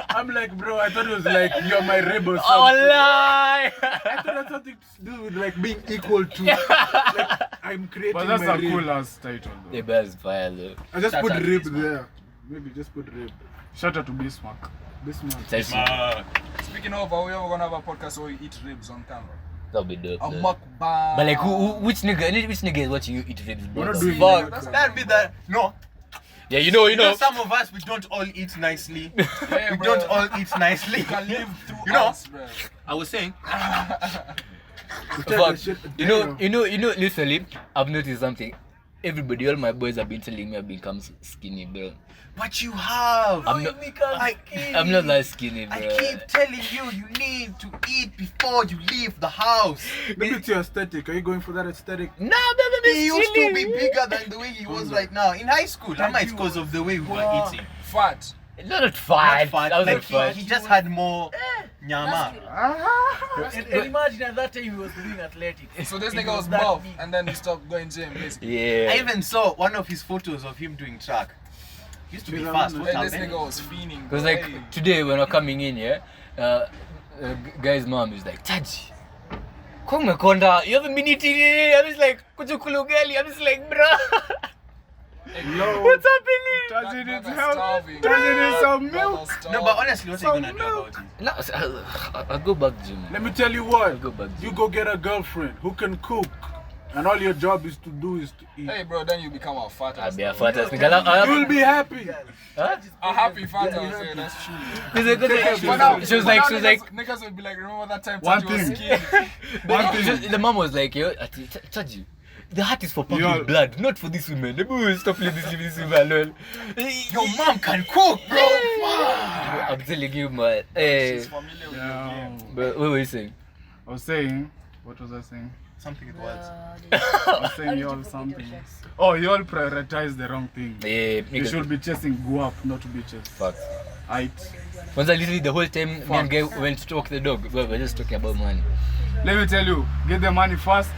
I'm like, bro, I thought it was like you're my rib or something. Oh, lie. I thought it had something to do with like being equal to. Like, I'm creating But that's my a rib. cool ass title though. The best file though. I just Shout put out to rib Bismarck. there. Maybe just put rib. Shout out to Bismarck. This man. It's actually, Speaking of, are we ever gonna have a podcast where we eat ribs on camera? that'll be dope. A though. mukbang. But like, which nigga is watching you eat ribs, bro? We're not The doing fuck? that. That'd be that. No. Yeah, you know. Some of us, we don't all eat nicely. Yeah, We bro. don't all eat nicely. You can live through You know? us, bro. I was saying. Fuck. You know. Literally, I've noticed something. Everybody, all my boys have been telling me I've become skinny, bro. But you have. I'm not that skinny, bro. I keep telling you, you need to eat before you leave the house. Maybe it's your aesthetic. Are you going for that aesthetic? Nah, baby, He used to be bigger than the way he was right now. In high school, that might because of the way we were eating. Fat. Not fat. Not fat. That was Like not fat. he just had more nyama. And imagine at that time he was doing athletics. So this He nigga was that buff big. and then he stopped going gym, basically. Yeah. I even saw one of his photos of him doing track. He used to be Yeah, fast. man. What Hey, this happened? nigga was fiending. Because bro. like Hey. today when we're coming in here, guy's mom is like, Taji, come Konda, you haven't been eating it. I'm just like, Kuchukulu girlie. I'm just like, bro, No. what's happening? Does it Brother need help? starving. Does it need some Brother milk? No, starving. but honestly, what are you gonna do about it? No, I'll go back gym. Let me tell you I'll what. go back You gym. go get a girlfriend who can cook and all your job is to do is to eat. Hey, bro, then you become a fat I'll ass. be a bro. fat ass nigga. You'll be happy. Huh? A happy fat ass, yeah, that's true. But now, she was like, niggas would be like, remember that time One Taji was thing. skinny? the mom was like, yo, charge you. The heart is for pumping Yo. blood, not for this woman. The boy stop leaving this woman alone. Your mom can cook, bro. I'm telling you, man. Hey, She's familiar with Yeah. your game. but what were you saying? I was saying, what was I saying? Something it was. I was saying you all something. Oh, you all prioritize the wrong thing. Yeah, You should be chasing guap, not bitches. Fuck. Aight. Once I literally the whole time, me and guy went to walk the dog. We were just talking about money. Let me tell you, get the money first,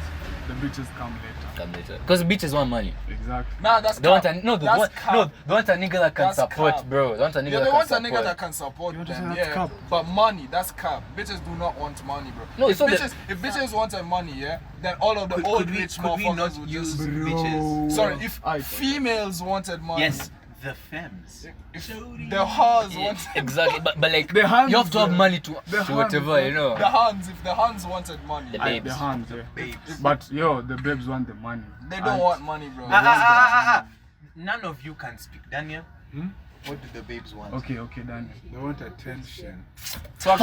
the bitches come later. Come later. Because bitches want money. Exactly. Nah, that's They want cap. a, no, they That's want, cap. no, they want a nigga that can That's support, cap. bro. They want a nigga Yeah, that they can want a support. nigga that can support You want to them, say that's yeah. cap? But money, that's cap. Bitches do not want money, bro. No, if it's not bitches, if bitches wanted money, yeah, then all of the old rich could we not motherfuckers would use just. bitches? Sorry, if Aight. females wanted money, Yes, the femmes. if the Hans wanted Exactly, but like, The hands, you have to have money to hands, whatever, you know. the Hans, if the Hans wanted money, The Aight, babes. the hands, yeah. Babes. But yo, the babes want the money. they don't want money, bro. None of you can speak. Daniel, what do the babes want? Okay, Daniel. They want attention. Fuck.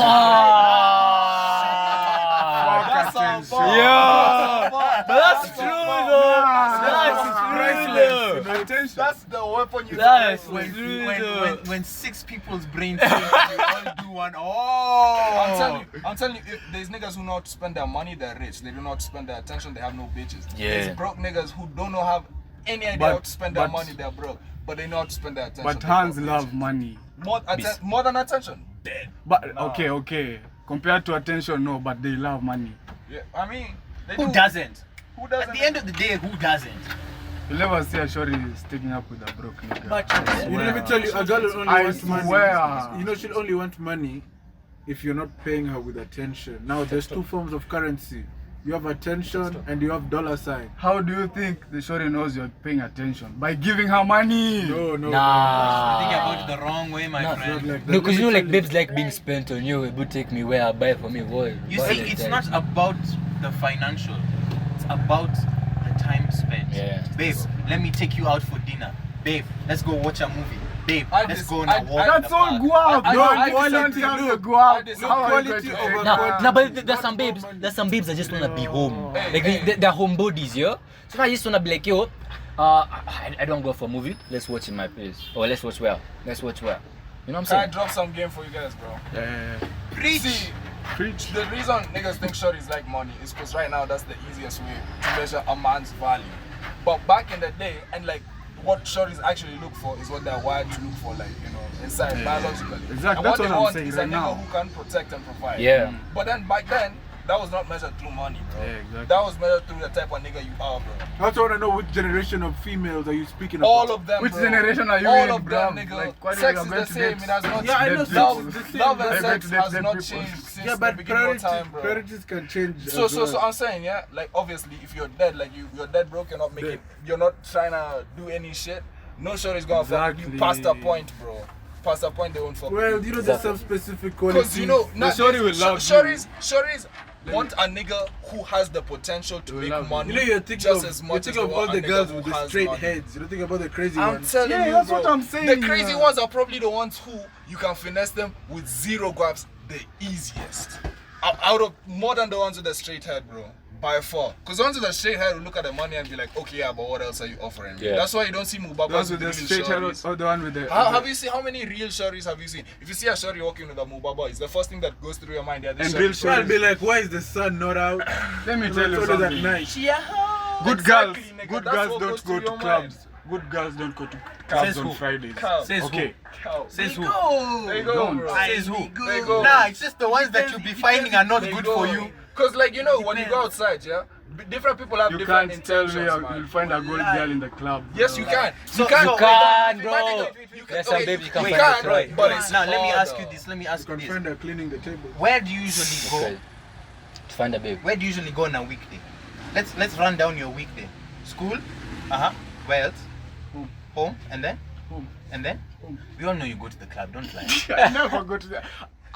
That's all attention. bad. Yeah. That's true, though. That's true, though. Attention. That's the weapon you That's when, true, though. When 6 people's brains think you all do one. Oh! I'm telling you, if there's niggas who know how to spend their money, they're rich. They don't know how to spend their attention, they have no bitches. Yeah. There's broke niggas who don't know have any idea But- how to spend their but- money, they're broke. But they know how to spend their attention. But they're hands broke love bitches. money. More than attention. Dead. But okay. Compared to attention, no, but they love money. Yeah, I mean, they Who do. doesn't? Who doesn't? At the end of the day, who doesn't? You'll never see a shorty sticking up with a broke nigga. But You know, let me tell you, a girl will only I want money. swear. You know, she'll only want money if you're not paying her with attention. Now, there's 2 forms of currency. You have attention and you have dollar sign. How do you think the shorty knows you're paying attention? By giving her money. No. I think Nah. about it the wrong way, my Nah. friend. Not like that. No, because Let you know, me like tell babes like being spent on you. It would take me where I buy for me, boy. You see, it's not about the financial. It's about the time spent. Yeah. Babe, let me take you out for dinner. Babe, let's go watch a movie. Babe, I let's dis- go on a I- walk. That's all guap. I- No, I- quality I- of the I- guap. I- How are you quality going to over take Nah, quantity. nah, but there's Not some babes. for money. There's some babes that just wanna be home. Hey, Like hey. they're homebodies, yo. So I just wanna be like, yo, I don't go for a movie. Let's watch in my place, or let's watch where. Let's watch where. You know what Can I I'm saying? drop some game for you guys, bro? Yeah. See, Preach. the reason niggas think shorties like money is because right now that's the easiest way to measure a man's value. But back in the day, and like what shorties actually look for is what they're wired to look for, like, you know, inside biologically. Exactly, And that's what they what I'm want saying is right a nigga now. who can protect and provide. Yeah. But then back then, that was not measured through money, bro. Yeah, exactly. That was measured through the type of nigga you are, bro. I also want to know which generation of females are you speaking about? All of them, Which bro. generation are you All in, of them, bruv? nigga. Like, what Sex you is are going the to same. get It has not Yeah, I know changed. sex Love, is the same, love but- and They're sex going to has date not people. changed since Yeah, the but beginning of time, bro. priorities can change. So as well. I'm saying, yeah, like obviously if you're dead, like you're dead broke, you're not making, you're not trying to do any shit. No shorty is gonna fuck you Exactly. past a point, bro. Past a point they won't fuck Well, you. you know, there's some specific qualities. Because you know, shorty will love you. shorties want a nigga who has the potential to make love you. money. You know, you're thinking just of, as you're much thinking as of they all want the a nigga girls who with the has straight money. heads. You don't think about the crazy I'm ones. telling Yeah, you, that's bro. what I'm saying, The crazy yeah. ones are probably the ones who you can finesse them with 0 grabs the easiest. Out of more than the ones with the straight head, bro. By far. Because the ones with the straight head will look at the money and be like, okay, yeah, but what else are you offering? Yeah. That's why you don't see Mubabas Those with with the real straight hair shorties. or the one with the. Have you seen how many real shorties have you seen? If you see a shorty walking with a Mubaba, it's the first thing that goes through your mind. Yeah, this And shorty- real So I'll shorties. be like, why is the sun not out? Let me It's tell you always at something. night. Good Exactly, girls, nigga. good That's girls what goes don't through go to your clubs. mind. Good girls don't go to clubs Says on who? Fridays. Cow. Says Okay. Cow. Says who? There you go, Don't. bro. Says who? There you go. Nah, it's just the ones that you'll be finding are not There you good go. for you. Cause like, you know, when you go outside, yeah, different people have You different can't tell me intentions, man. you'll find a good girl in the club. Yes, you can. So- you can, so- You can, bro. You can. There's some babes you can Wait, find it, right. right? but it's Now let me ask you harder. this. Let me ask You you can this. find her cleaning the table. Where do you usually go? Okay. To find a babe. Where do you usually go on a weekday? Let's run down your weekday. School? Where else? Home. And then? Home. And then? Home. We all know you go to the club. Don't lie. I never go to the.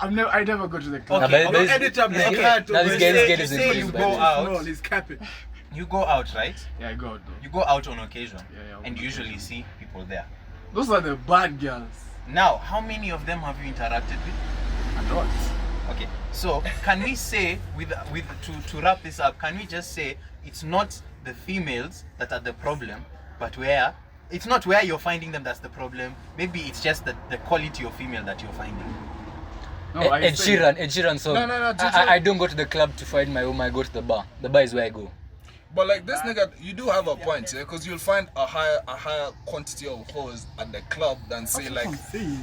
I never go to the club. Nah, but I'll this- edit up this the guy- cat. now this guy- this guy You is say you influenced by go this. out. No, he's capping. you go out, right? Yeah, I go out though. You go out on occasion, Yeah, and on you usually see people there. Those are the bad girls. Now, how many of them have you interacted with? A lot. Okay, so can we say, to wrap this up, can we just say it's not the females that are the problem, but it's not where you're finding them that's the problem. Maybe it's just the quality of female that you're finding. No, Ed Sheeran song. No, I don't go to the club to find my woman, I go to the bar. The bar is where I go. But like this nigga, you do have a point, yeah, because you'll find a higher quantity of hoes at the club than say like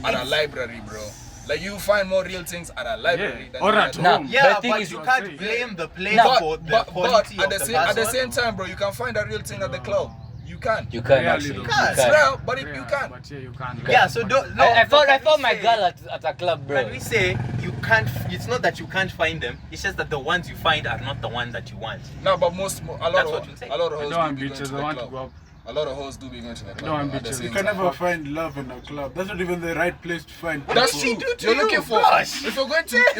at a library, bro. Like you find more real things at a library than Or you at do home. Yeah, the thing but is- you can't blame the place Nah, for the But quality at of the person. same time, bro, you can find a real thing at the club. You can. You can Really actually. though. You Can't. can. Well, but if Yeah, you can. But yeah, you can. Yeah, so don't. No, I but can found we my say- girl at a club, bro. Can we say you can't? It's not that you can't find them. It's just that the ones you find are not the ones that you want. No, but a That's lot what you say. of I hoes don't want do be going bitches. to I the want to club. go up. A lot of hoes do be going to the club. don't want at the bitches. same You can time. never find love in a club. That's not even the right place to find people. That's did true. she do to You're you? looking for. Gosh. If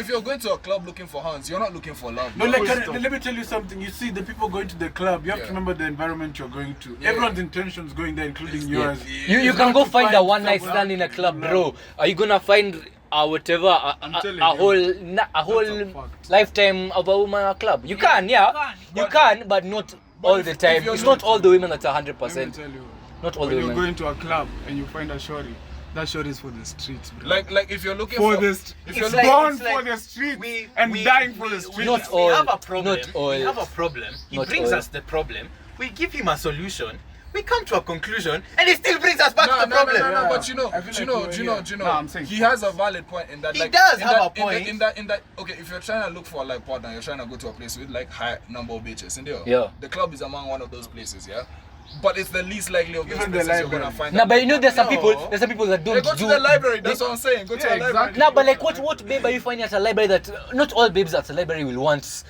you're going to a club looking for hands, you're not looking for love. No, bro. like, Stop. let me tell you something. You see, the people going to the club, you have Yeah. to remember the environment you're going to. Yeah. Everyone's intentions going there, including yours. You It's can not go to find a find one night someone stand in a else club, you bro. love. Are you gonna find whatever I'm telling a you. whole That's a fact. lifetime of a woman in a club? You can, yeah, you can, but not all the if time. you're It's not all the women that are Let me 100%. tell you. Not all When the you're women. going to a club and you find a shorty, that shorty is for the streets, bro. Like if you're looking for for this, if It's you're like- born it's for like the streets we- and we- dying for the we- streets. Not we all, have a problem. not all. We have a problem. He Not brings all. us the problem. We give him a solution. We come to a conclusion, and he still brings us back No, to the problem. no, but you know, I feel like we're No, I'm saying he has a valid point in that. He like, does in have that, a point. In that, okay, if you're trying to look for a like partner, you're trying to go to a place with like high number of bitches, and Yeah. the club is among one of those places, yeah. But it's the least likely of those Even the places you're gonna library. find. Nah, but you know there's some No. people that They don't go to do. the library. That's what I'm saying. Go to Yeah, a library. exactly. Nah, but like what babe are you finding at a library that not all babes at a library will want?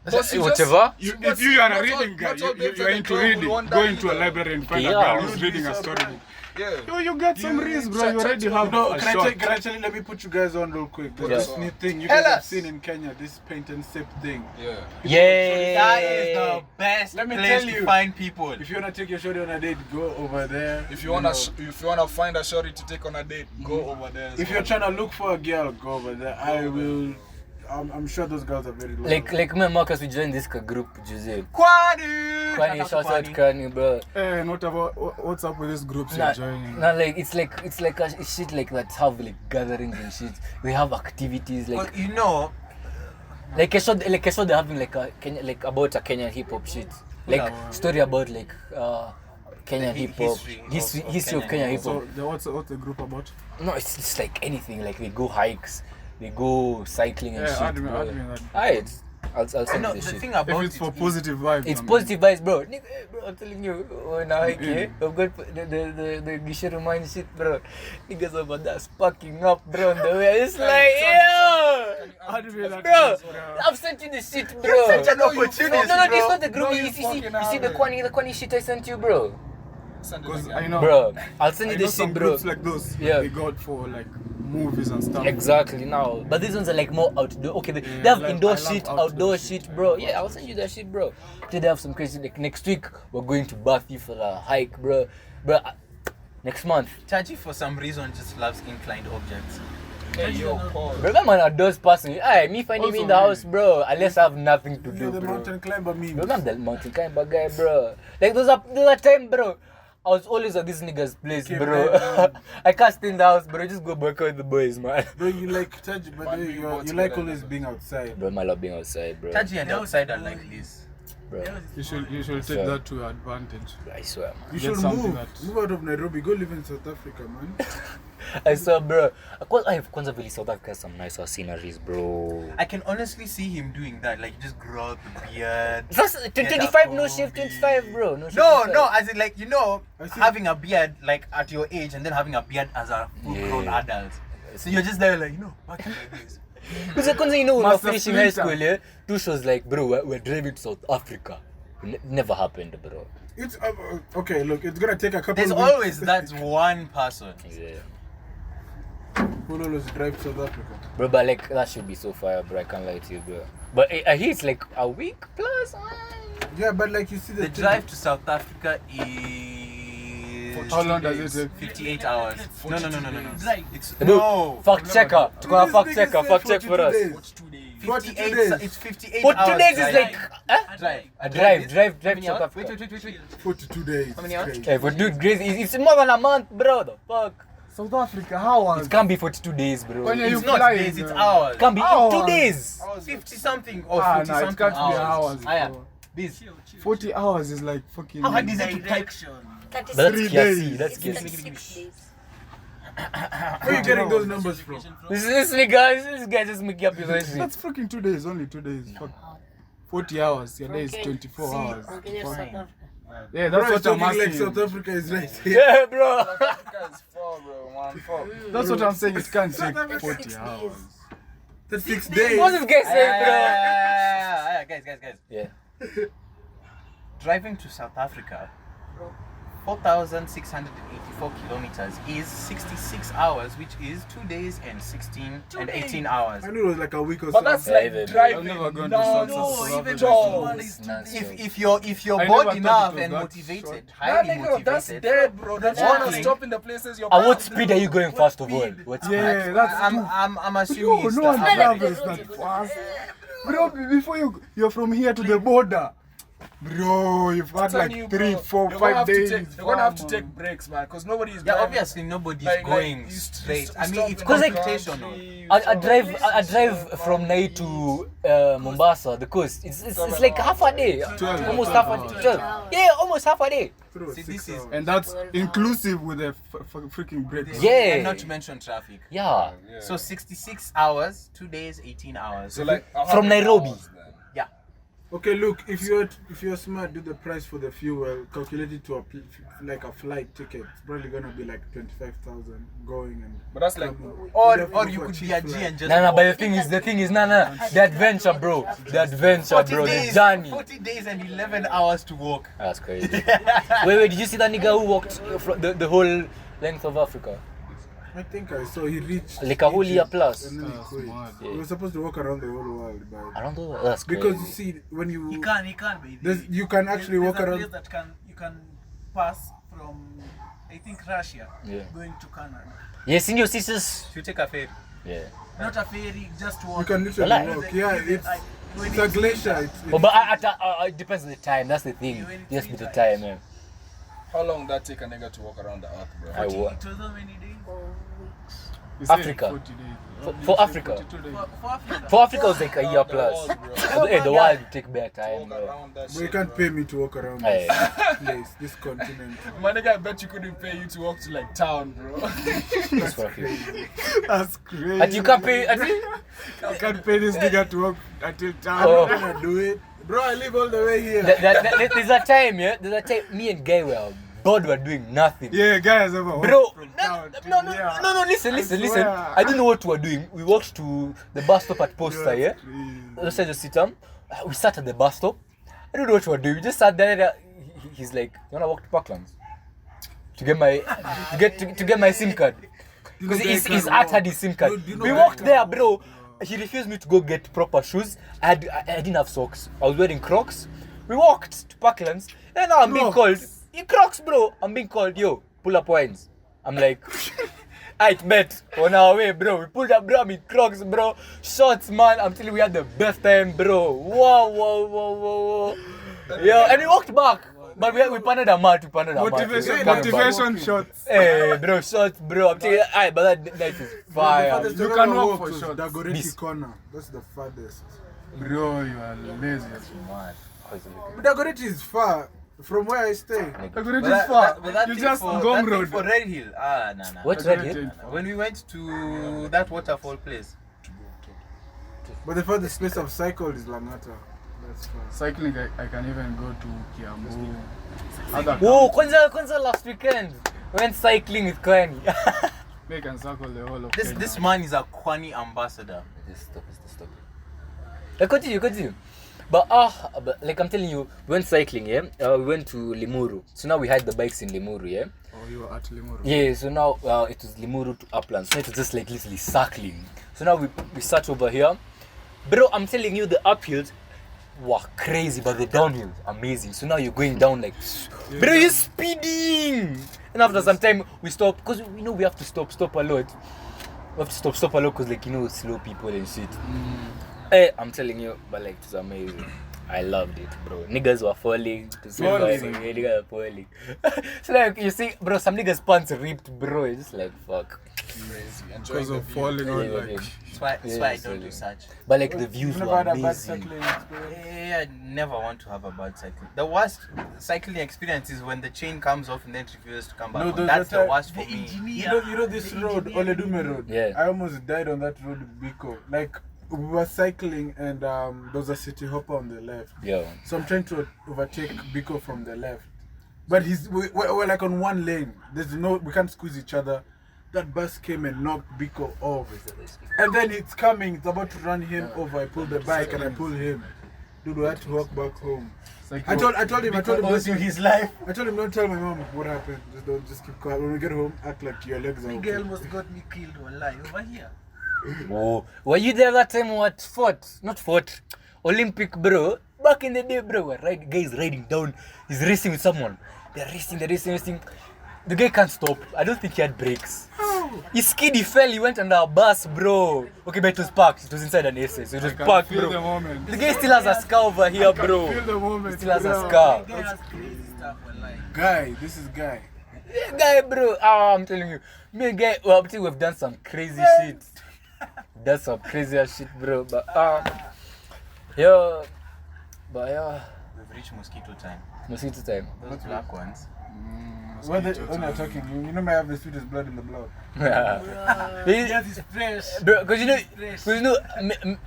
But you Whatever. If you are a not all- reading guy, not all babes you're at the into club will reading, want go that into a either. library and find Yeah. a girl who's reading a story. Yeah. You get some reads, bro. You already have No, a can I shot. tell you, let me put you guys on real quick. There's Yeah. this new thing you Tell guys have us. seen in Kenya, this paint and sip thing. Yeah. Yeah. That is the best Let me place tell to you. find people. If you wanna take your shorty on a date, go over there. If you wanna find a shorty to take on a date, go over there. as If you're well. trying to look for a girl, go over there. I'm sure those girls are very loyal. Like me and Marcus, we joined this group, Jose. Kwani! Kwani, shout out Kwani, bro. And what about what's up with these groups Nah, you're joining? nah, like it's like a shit like that have like gatherings and shit. We have activities like Well, you know, I saw they're having like a Kenya, like about a Kenyan hip hop shit. Like story about like Kenyan The hip hop history of Kenyan Kenya. hip hop. So what's the group about? No, it's like anything. Like they go hikes, they go cycling and Yeah, shit. add me bro. that. Alright, I'll send no, you the the shit. thing If about it's for it is- positive vibes. It's I mean. positive vibes, bro. Bro, I'm telling you, when I hike, I've got the Gishiru mind shit, bro. Niggas over there sparking up, bro, on the way. It's like, yo! Bro, I've sent you the shit, bro. Such an opportunity, No, it's bro. not the group. No, You you see fucking the have it. Kwani shit I sent you, bro. Send it Because again. I know, Bro, I'll send I you know the some shit, bro. groups like those. Yeah. They go out for like movies and stuff. Exactly now, but these ones are like more outdoor. Okay, they Yeah, have I indoor love shit, outdoor outdoor shit, shit, bro. Yeah, I'll send you that shit, bro. Today they have some crazy. Like next week, we're going to Bathi for a hike, bro. Next month, Chachi, for some reason, just loves inclined objects. Hey, yo, pause. bro. That man a does person. Aye, me finding me in the Also, house, bro. Unless I have nothing to do, You're the bro. mountain climber memes. Bro, I'm the mountain climber guy, bro. Like there's a time, bro. I was always at this nigga's place, Okay, bro. man. I can't stay in the house, bro. Just go back out with the boys, man. Bro, you like touch, but Man, you we both like together, always man. being outside. Bro, my love being outside, bro. Chachi and outside are like this. Bro, You should take Sure. that to your advantage. I swear, man. You Get should something move. that- Move out of Nairobi. Go live in South Africa, man. I saw, bro. Kwanza vile South Africa has some nicer sceneries, bro. I can honestly see him doing that. Like, just grow out the beard. That's Get 25, a no shift, Kombi. 25, bro. No shift. No, 25. no, as in, like, you know, I see. having a beard, like, at your age, and then having a beard as a full-grown Yeah. adult. So you're just there, like, you know, back in the days. Because Kwanza, you know, when we were Master finishing high Splinter. school, yeah, Kush was like, bro, we're driving to South Africa. Never happened, bro. It's okay. Look, it's gonna take a couple. There's of weeks. always that one person. Yeah. Pololos drive to South Africa. Bro, but like that should be so fire, bro. I can't lie to you, bro. But I hear it's like a week plus. Yeah, but like you see The drive to South Africa is... How long does it take? 58 hours. No. Drive. It's, Bro, no. fact checker. To go fact checker. Fact check for us. 42 58, days. it's 58 For hours. 2 days is drive. like Drive. a drive How to many South hours? Africa. Wait. 42 days. How many hours? Crazy. Hey, for dude, Grace, it's more than a month, bro. The fuck. South Africa, how was It can't be 42 days, bro. When It you It's not flying, days, it's man. hours. can't be in Hours. 2 days. 50 something or Ah, 40 no, it something can't be hours. hours. Ah, yeah. bro. This. 40 hours is like fucking. How hard is it to type? Direction. That's 3 KFC. days. That's It's KFC. 36 days. Where are you getting those numbers from? This guy just making up his shit. That's fucking 2 days, only 2 days. Fuck. 40 hours, your day is Okay. 24 hours. Okay, South Fuck. Africa. Yeah, Bro, that's it's what I'm talking like asking. South Africa is right here. Yeah, bro. South Africa is far, bro. Man, fuck. That's what I'm saying. It can't South take Africa 40 6 hours. days. That's 6 days. What's this guy saying, bro? Guys. Yeah. Driving to South Africa, 4,684 kilometers is 66 hours, which is 2 days and 16 and 18 hours. I knew it was like a week or so. But that's Yeah, like even- driving. I'm never going to South Africa. Even No. one is 2 Nonsense. days. If you're I bored never thought enough it was and that motivated, short. Nah, highly nigga, that's motivated, dead, bro. That's Walking. one stop in the places you're At what speed are you going first of all? speed? What speed? Yeah, that's too. I'm assuming Yo, it's no the one average. travels that fast. Bro, before you're from here to the border. Bro, you've had telling like you, 3, bro, 4, you're gonna 5 have to days. you're gonna have to Fam, take man. breaks, man, because nobody's Yeah, driving. obviously nobody's Like, going you straight. stop I mean, it's in the like- computational. country, I drive from Nai to Mombasa, the coast. It's like half a day. 12. Almost half a day. 12. Yeah, almost half a day. Through See, 6 this is- hours. And that's inclusive with the freaking breaks. Yeah. And not to mention traffic. Yeah. Yeah. So 66 hours, 2 days, 18 hours. So like From Nairobi. Yeah. Okay, look, if you're smart, do the price for the fuel, calculate it to like a flight ticket. It's probably gonna be like 25,000 going and. But that's like- coming. Or Therefore, you for could cheap be a G flight. and just Nah, but walk. the thing is, the adventure, bro. The adventure, 40 bro. The days, journey. 40 days and 11 hours to walk. That's crazy. Wait, did you see that nigga who walked the whole length of Africa? I think I saw he reached Like a whole year Egypt plus. and then he That's quit. mad. He was supposed to walk around the whole world, but I don't know. That's crazy. because you see when He you can, baby. you can actually walk There's a around. place that you can pass from, I think, Russia, Yeah. going to Canada. Yes, in your sisters. You take a ferry. Yeah. Not a ferry, just walk. You can literally Alive. walk. Yeah, it's a glacier. Oh, but it depends on the time. That's the thing. Just with the time, man. How long that take a nigga to walk around the earth, bro? I wa- It was how many days? 4 weeks. You say Africa. 40 days. For Africa. 42 days. For Africa. For Africa, it's like a year The plus. world, bro. Hey, the world take better time, Walk bro. around that But you shit, can't bro. pay me to walk around Hey. this place, this continent. My nigga, I bet you couldn't pay you to walk to like town, bro. That's for a few. That's crazy. And you can't pay. I can't pay this nigga to walk until town. Oh. I'm not gonna do it, bro. I live all the way here. There's a time, yeah. There's a time. Me and Guy were bored. We're doing nothing. Yeah, guys, ever walk Bro, from no, town to no, here. listen. swear. I don't know what we were doing. We walked to the bus stop at Posta, yeah? That's crazy. Let's say just sit down. We sat at the bus stop. I don't know what we were doing. We just sat there. He's like, "You wanna walk to Parklands to get my to get my SIM card?" Because he's had his SIM card. Dude, you know We I walked can there, walk, bro. He refused me to go get proper shoes. I didn't have socks. I was wearing Crocs. We walked to Parklands. And now I'm being called. Crocs, bro. I'm being called. Yo, pull up wines. I'm like, I'd bet on our way, bro. We pulled up, bro. I'm in Crocs, bro. Shots, man. I'm telling you, we had the best time, bro. Whoa. Yeah, and we walked back. But we panted a mat. Motivation shots. Hey, bro, shots, bro. I'm telling you, aye, but that night is fire. Farthest You I've can ever walk walked for was shots. Dagoretti This. corner. That's the farthest. Bro, you are lazy. But Dagoretti is far from where I stay. Like, it is far. But You thing just for, Gom that thing Road. for Red Hill. Nah. What's that here? When we went to that waterfall place. But the farthest place I've cycled is Langata. That's far. Cycling, I can even go to Kiambu. Other Whoa, Kwanza last weekend. We went cycling with Kwani. They can circle the whole of This Kenya. this man is a Kwani ambassador. Just stop it. Continue. But like I'm telling you, we went cycling, yeah? We went to Limuru. So now we had the bikes in Limuru, yeah? Oh, you were at Limuru. Yeah, so now it was Limuru to Uplands. So it was just like literally circling. So now we sat over here. Bro, I'm telling you, the uphills were crazy, but the downhills, amazing. So now you're going down like, bro, you're speeding. And after some time, we stop, because we know we have to stop a lot. We have to stop a lot, because like, you know, slow people and shit. Hey, I'm telling you, but like, it was amazing. I loved it, bro. Niggas were falling. Niggas were falling. So like, you see, bro, some niggas' pants ripped, bro. It's just like, fuck. Crazy. Because of falling on like. That's why I don't do such. But like, the views You were never had a bad amazing. cycling experience? I never want to have a bad cycling. The worst cycling experience is when the chain comes off and then it refuses to come back. No, on. those That's are the worst for me. You know this road, Oledume Road? Yeah. I almost died on that road with Biko. Like, we were cycling and there was a city hopper on the left. Yeah. So I'm trying to overtake Biko from the left. But we're like on one lane. We can't squeeze each other. That bus came and knocked Biko off. And then it's coming, it's about to run him over. I pulled the bike and I pulled him. Dude, we had to walk back home. I told him, Owes you his life. I told him, don't tell my mom what happened. Just keep quiet. When we get home, act like your legs are The okay. girl almost got me killed online over here. Oh, were you there that time? Not fought. Olympic, bro. Back in the day, bro. Guys riding down. He's racing with someone. They're racing. The guy can't stop. I don't think he had brakes. He skid, he fell, he went under a bus, bro. Okay, but it was parked. It was inside an SS. So it was parked, Feel the bro. moment. The guy still has a scar over here, bro. Feel the moment. He still has a bro. scar. The guy has crazy stuff online. Guy, this is Guy. Guy, bro. I'm telling you. Me and guy, well, I think we've done some crazy shit. Done some crazy shit, bro. But, yeah. We've reached mosquito time. Mosquito time. Those black ones. When you're talking, you know, I have the sweetest blood in the blood. That is fresh. Bro, cause you know,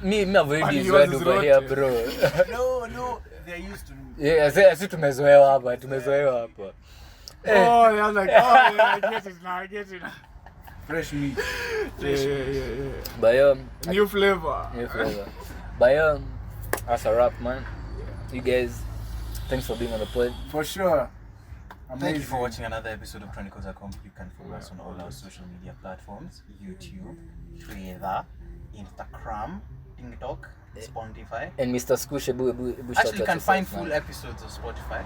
me, I've already And sweat yours is over here, rotten. bro. No, they're used to me. Yeah, I see tumezoewa hapa. Oh, I was like, oh, yeah, I get it now. Fresh meat. Yeah. But New flavor. yeah, forever. But that's a wrap, man. You guys, thanks for being on the pod. For sure. Thank you for watching another episode of Chronicles. You can follow us on all our social media platforms: YouTube, Twitter, Instagram, TikTok, Spotify. And Mr. Skush, Actually, you can find full episodes of Spotify.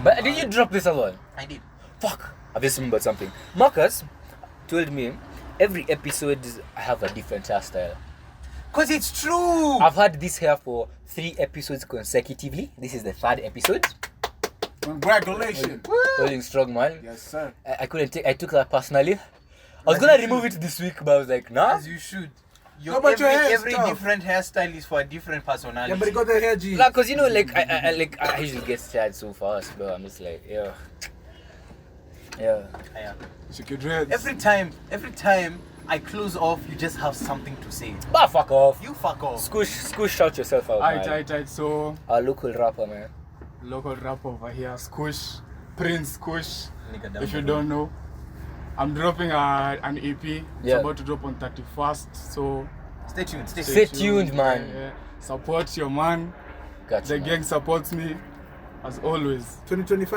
But did you drop this alone? I did. Fuck. I've just remembered something. Marcus told me every episode I have a different hairstyle. Cause it's true. I've had this hair for 3 episodes consecutively. This is the 3rd episode. Congratulations. Holding strong, man. Yes, sir. I couldn't take. I took that personally. I was gonna remove it this week, but I was like, nah. As you should. How about your hair Every stuff? different hairstyle is for a different personality. Yeah, but he got the hair G. Nah, cause you know, like I usually get tired so fast, bro. I'm just like, yeah. Yeah. Shake your dreads. Every time I close off, you just have something to say. Bah, fuck off. You fuck off. Skush, shout yourself out, man. Aight. So, Our local rapper, man. local rap over here, Ft.Prince, Kush. Nigga down If you the don't know, I'm dropping an EP. It's Yeah. about to drop on 31st. So, Stay tuned. Stay tuned, man. Yeah. Support your man. Gotcha, The man. gang supports me as always. 2025.